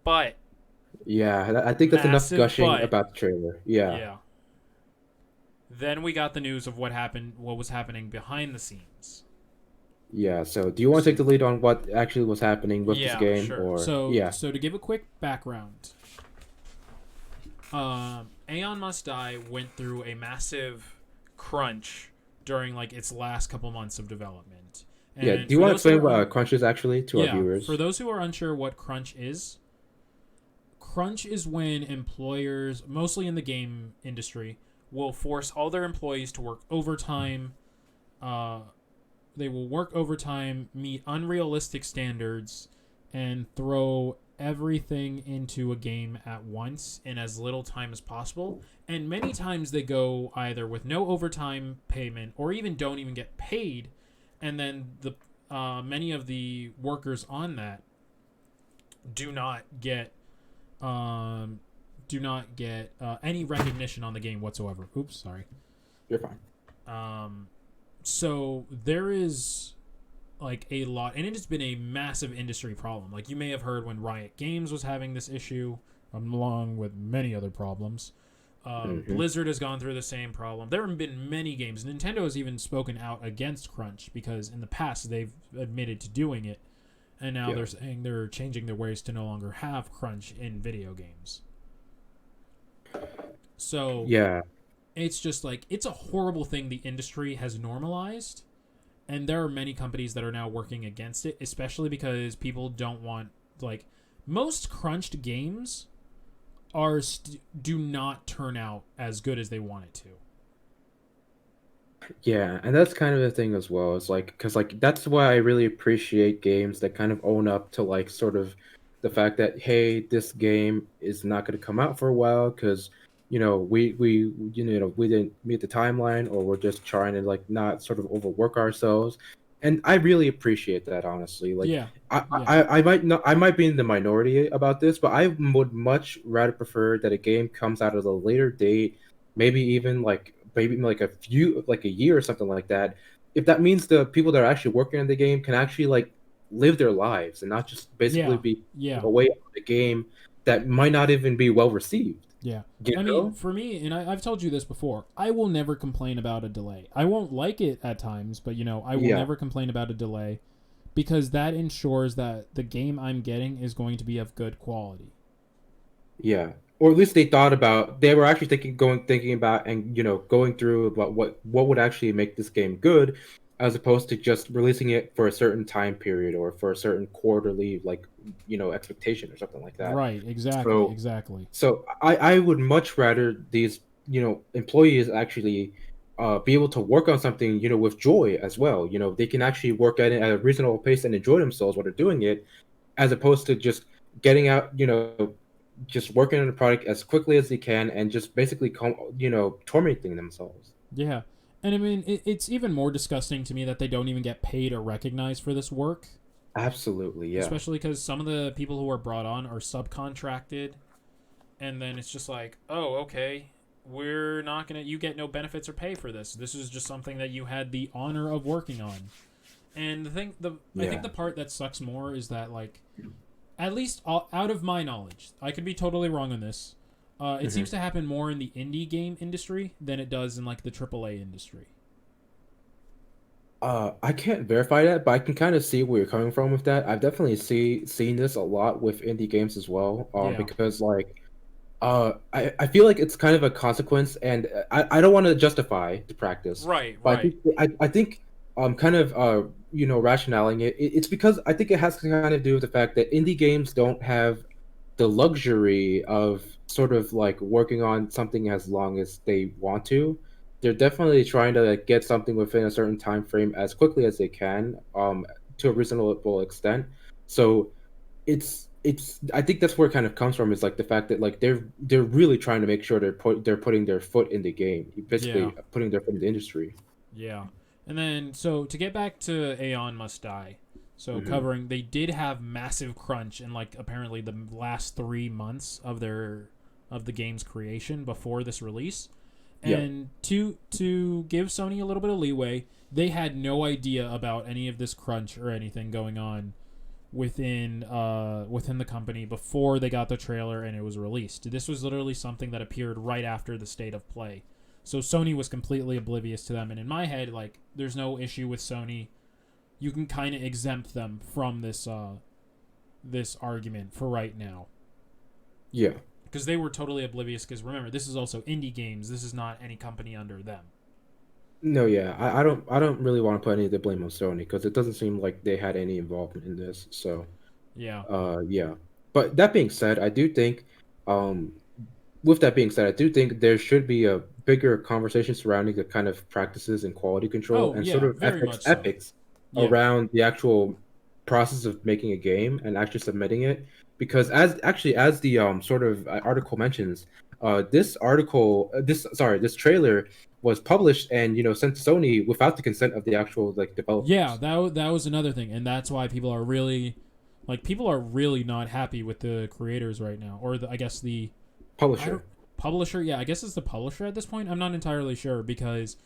But, yeah, I think that's enough massive gushing but, about the trailer. Yeah, yeah. Then we got the news of what was happening behind the scenes. yeah. So, do you want to take the lead on what actually was happening with this Yeah, game, sure. or So, yeah, so to give a quick background, Aeon Must Die went through a massive crunch during like its last couple months of development. Yeah. Do And you for want to those who explain are what crunch is actually to our yeah, for viewers? those who are unsure what crunch is, crunch is when employers, mostly in the game industry, will force all their employees to work overtime. Uh, they will work overtime, meet unrealistic standards, and throw everything into a game at once in as little time as possible. And many times they go either with no overtime payment or even don't even get paid. And then the many of the workers on that do not get um, any recognition on the game whatsoever. Oops, sorry. You're fine. So there is like a lot, and it has been a massive industry problem. Like you may have heard when Riot Games was having this issue, along with many other problems. Mm-hmm. Blizzard has gone through the same problem. There have been many games. Nintendo has even spoken out against crunch because in the past they've admitted to doing it, and now Yeah. they're saying they're changing their ways to no longer have crunch in video games. So Yeah. it's just like it's a horrible thing the industry has normalized, and there are many companies that are now working against it, especially because people don't want like most crunched games do not turn out as good as they want it to. Yeah, and that's kind of the thing as well. It's like because like that's why I really appreciate games that kind of own up to like sort of the fact that hey, this game is not going to come out for a while because we didn't meet the timeline or we're just trying to like not sort of overwork ourselves. And I really appreciate that honestly. Like Yeah, I, yeah, I might not I might be in the minority about this, but I would much rather prefer that a game comes out at a later date, maybe like a year or something like that. If that means the people that are actually working on the game can actually like live their lives and not just basically yeah, be yeah, away on the game that might not even be well received. yeah. You I mean, know? for me, and I've told you this before, I will never complain about a delay. I won't like it at times, but I will Yeah, never complain about a delay because that ensures that the game I'm getting is going to be of good quality. yeah. Or at least they were actually thinking about and going through about what would actually make this game good, as opposed to just releasing it for a certain time period or for a certain quarterly like expectation or something like that. Right, exactly, So exactly. I would much rather these employees actually be able to work on something with joy as well. They can actually work at it at a reasonable pace and enjoy themselves while they're doing it, as opposed to just getting out, just working on the product as quickly as they can and just basically tormenting themselves. Yeah. And I mean, it's even more disgusting to me that they don't even get paid or recognized for this work, Absolutely, yeah. especially because some of the people who are brought on are subcontracted. And then it's just like, oh, okay, we're not going to, you get no benefits or pay for this. This is just something that you had the honor of working on. And I think Yeah. the part that sucks more is that, like, at least out of my knowledge, I could be totally wrong on this. It hmm seems to happen more in the indie game industry than it does in like the AAA industry. I can't verify that, but I can kind of see where you're coming from with that. I've definitely seen this a lot with indie games as well. Yeah. Because like I feel like it's kind of a consequence, and I don't want to justify the practice, Right. but Right. I think kind of rationaling it's because I think it has to kind of do with the fact that indie games don't have the luxury of sort of like working on something as long as they want to. They're definitely trying to like get something within a certain time frame as quickly as they can, to a reasonable extent. So it's I think that's where it kind of comes from is like the fact that like they're really trying to make sure they're putting their foot in the game, Yeah. basically putting their foot in the industry. Yeah. And then, so to get back to Aeon Must Die, so hmm covering, they did have massive crunch in like apparently the last 3 months of the game's creation before this release. Yeah. And to give Sony a little bit of leeway, they had no idea about any of this crunch or anything going on within the company before they got the trailer and it was released. This was literally something that appeared right after the state of play. So Sony was completely oblivious to them, and in my head, like, there's no issue with Sony. You can kind of exempt them from this argument for right now, Yeah. because they were totally oblivious. Because remember, this is also indie games. This is not any company under them. No, yeah, I don't really want to put any of the blame on Sony because it doesn't seem like they had any involvement in this. So, Yeah. yeah. But that being said, I do think, um, with that being said, I do think there should be a bigger conversation surrounding the kind of practices and quality control Oh and sort yeah, of very much so. ethics Yeah. around the actual process of making a game and actually submitting it. Because as the sort of article mentions, this trailer was published and sent to Sony without the consent of the actual like Yeah, developers, that was another thing, and that's why people are really not happy with the creators right now, or I guess the I don't publisher. publisher. Yeah, I guess it's the publisher at this point. I'm not entirely sure because,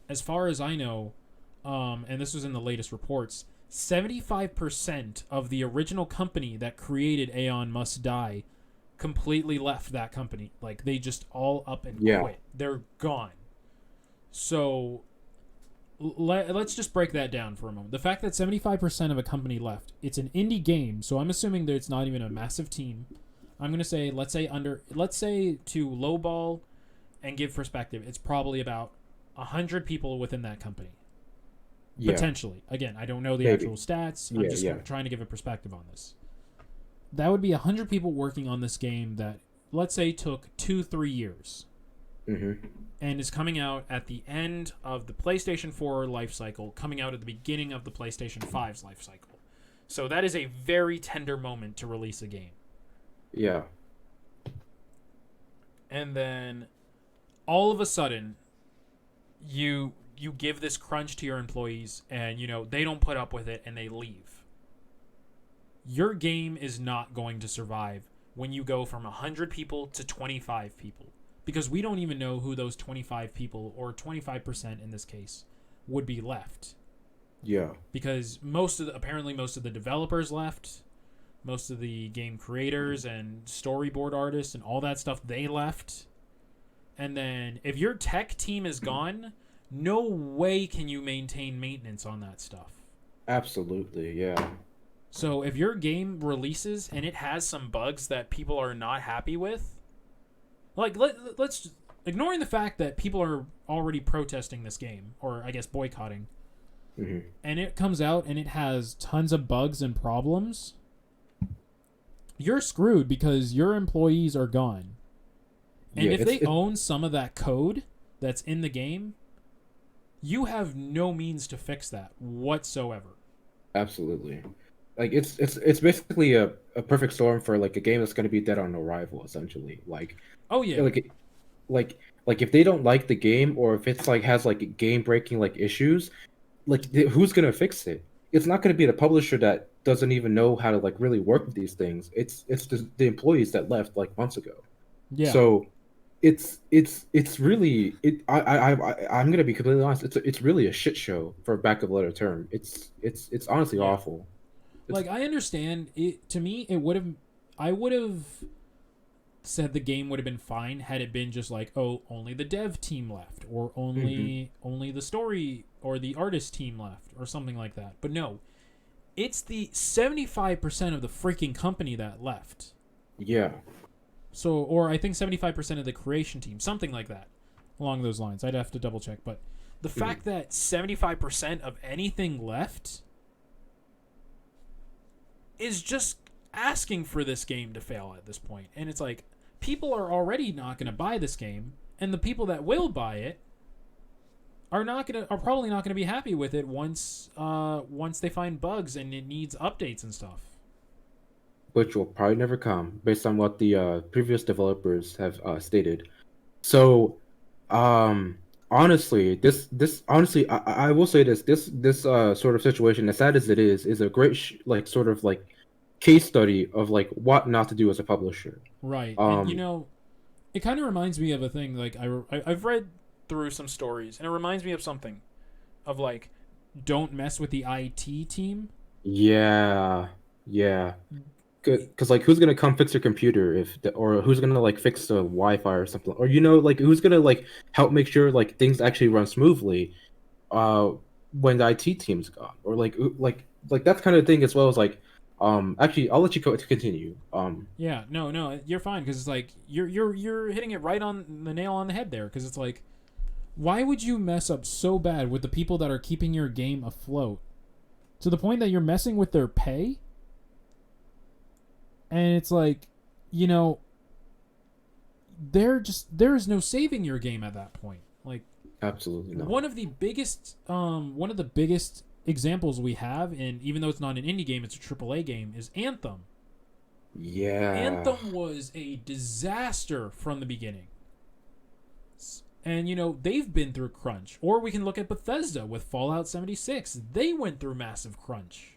as far as I know, and this was in the latest reports, 75% of the original company that created Aeon Must Die completely left that company. Like they just all up and Yeah, quit. They're gone. So let's just break that down for a moment. The fact that 75% of a company left, it's an indie game, so I'm assuming that it's not even a massive team. I'm going to say, let's say to lowball and give perspective, it's probably about 100 people within that company. yeah, Potentially. Again, I don't know the actual maybe. stats. I'm Yeah, just yeah. trying to give a perspective on this. That would be 100 people working on this game that, let's say, took 2-3 years Hmm. and is coming out at the end of the PlayStation 4 life cycle, coming out at the beginning of the PlayStation 5's life cycle. So that is a very tender moment to release a game. Yeah, And then all of a sudden you give this crunch to your employees and they don't put up with it and they leave. Your game is not going to survive when you go from 100 people to 25 people because we don't even know who those 25 people, or 25% in this case, would be left, yeah. because apparently most of the developers left, most of the game creators and storyboard artists and all that stuff, they left. And then if your tech team is gone, no way can you maintain maintenance on that stuff. Absolutely, yeah. So if your game releases and it has some bugs that people are not happy with, like let's ignoring the fact that people are already protesting this game, or I guess boycotting, Hmm. and it comes out and it has tons of bugs and problems, you're screwed because your employees are gone. And Yeah, if it's they it own some of that code that's in the game, you have no means to fix that whatsoever. absolutely. Like it's basically a perfect storm for like a game that's gonna be dead on arrival, essentially. Oh yeah. Like like if they don't like the game or if it's like has like game breaking like issues, like who's gonna fix it? It's not gonna be the publisher that doesn't even know how to like really work with these things. It's the employees that left like months ago. Yeah. So it's really I'm gonna be completely honest. It's really a shit show for a back of letter term. It's honestly Yeah. awful. It's Like I understand it, to me it would have I would have said the game would have been fine had it been just like, oh, only the dev team left, or Mhm. only the story or the artist team left, or something like that. But no, it's the 75% of the freaking company that left. Yeah. So, or I think 75% of the creation team, something like that, along those lines. I'd have to double check, but the Mhm. fact that 75% of anything left is just asking for this game to fail at this point. And it's like, people are already not going to buy this game, and the people that will buy it are probably not going to be happy with it once they find bugs and it needs updates and stuff. Which will probably never come based on what the previous developers have stated. So, honestly, this honestly, I will say this sort of situation, as sad as it is a great like sort of like case study of like what not to do as a publisher. Right. And Um, it kind of reminds me of a thing like I've read through some stories, and it reminds me of something of like, don't mess with the IT team. yeah, yeah. It, Because like, who's gonna come fix your computer or who's gonna like fix the Wi-Fi or something, or like who's gonna like help make sure like things actually run smoothly, uh, when the IT team's gone, or like that kind of thing as well as like, actually, I'll let you to continue. yeah, no, you're fine because it's like you're hitting it right on the nail on the head there, because it's like, Why would you mess up so bad with the people that are keeping your game afloat? To the point that you're messing with their pay? And it's like, you know, there is no saving your game at that point. Like, Absolutely not. one of the biggest examples we have, and even though it's not an indie game, it's a AAA game, is Anthem. Yeah. Anthem was a disaster from the beginning. And, you know, they've been through crunch. Or we can look at Bethesda with Fallout 76. They went through massive crunch.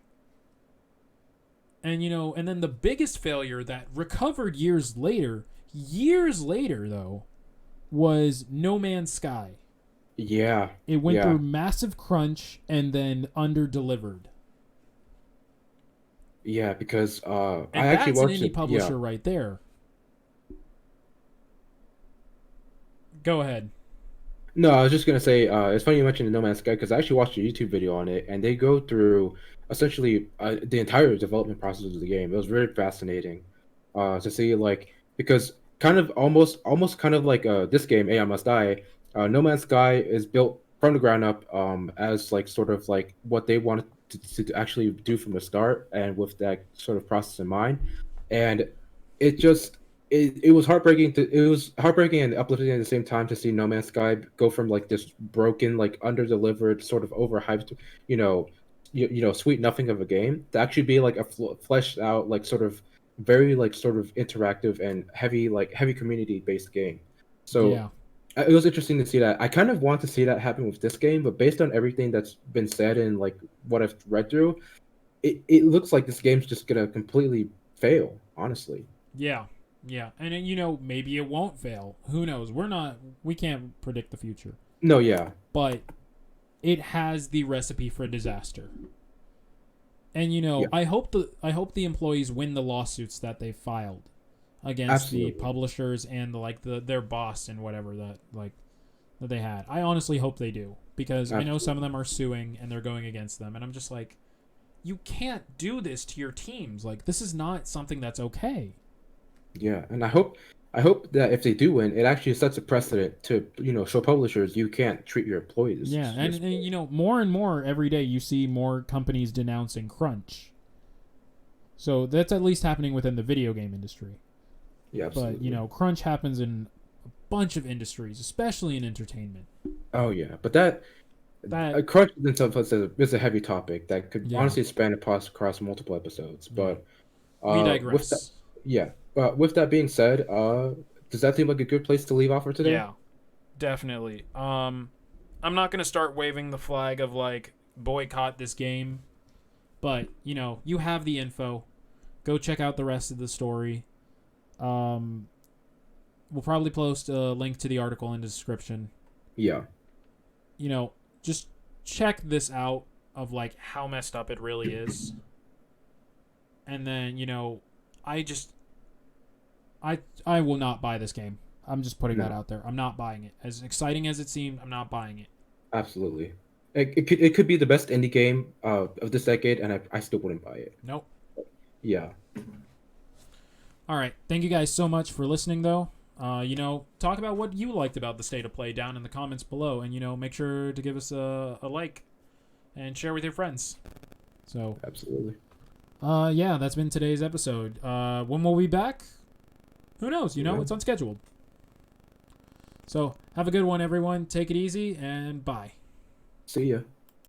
And, you know, and then the biggest failure that recovered years later, though, was No Man's Sky. Yeah. It went through massive crunch and then under-delivered. Yeah, because And I actually that's an watched indie it. publisher Yeah. right there. Go ahead. No, I was just gonna say, it's funny you mentioned the No Man's Sky because I actually watched a YouTube video on it, and they go through essentially the entire development process of the game. It was very fascinating, to see like because kind of almost kind of like this game, A I Must Die. No Man's Sky is built from the ground up, as like sort of like what they wanted to actually do from the start, and with that sort of process in mind, and it just it was heartbreaking and uplifting at the same time to see No Man's Sky go from like this broken, like under delivered, sort of overhyped, you know, sweet nothing of a game to actually be like a fleshed out, like sort of very like sort of interactive and heavy community based game. So Yeah. it was interesting to see that. I kind of want to see that happen with this game, but based on everything that's been said and like what I've read through, it looks like this game's just gonna completely fail, honestly. Yeah. Yeah. And, you know, maybe it won't fail. Who knows? We can't predict the future. No, yeah. But it has the recipe for disaster. And, you know, Yeah. I hope the employees win the lawsuits that they filed against Absolutely. the publishers and their boss and whatever that they had. I honestly hope they do, because I know some of them are suing and they're going against them, and I'm just like, you can't do this to your teams. Like, this is not something that's okay. Yeah, and I hope that if they do win, it actually sets a precedent to, show publishers you can't treat your employees. Yeah, and you know, more and more every day you see more companies denouncing crunch. So that's at least happening within the video game industry. Yeah, absolutely. But, you know, crunch happens in a bunch of industries, especially in entertainment. Oh yeah, but that crunch itself is a heavy topic that could honestly span across multiple episodes. But we digress. With that being said, does that seem like a good place to leave off for today? Yeah, definitely. I'm not gonna start waving the flag of like boycott this game, but you know, you have the info. Go check out the rest of the story. We'll probably post a link to the article in the description. Yeah. You know, just check this out of like how messed up it really is. And then, you know, I will not buy this game. I'm just putting that out there. I'm not buying it. As exciting as it seemed, I'm not buying it. Absolutely. It could be the best indie game of this decade, and I still wouldn't buy it. Nope. Yeah. All right. Thank you guys so much for listening, though. You know, talk about what you liked about the State of Play down in the comments below, and you know, make sure to give us a like and share with your friends. So absolutely. Yeah, that's been today's episode. When we'll be back? Who knows? You know, it's unscheduled. So have a good one, everyone. Take it easy, and bye. See ya.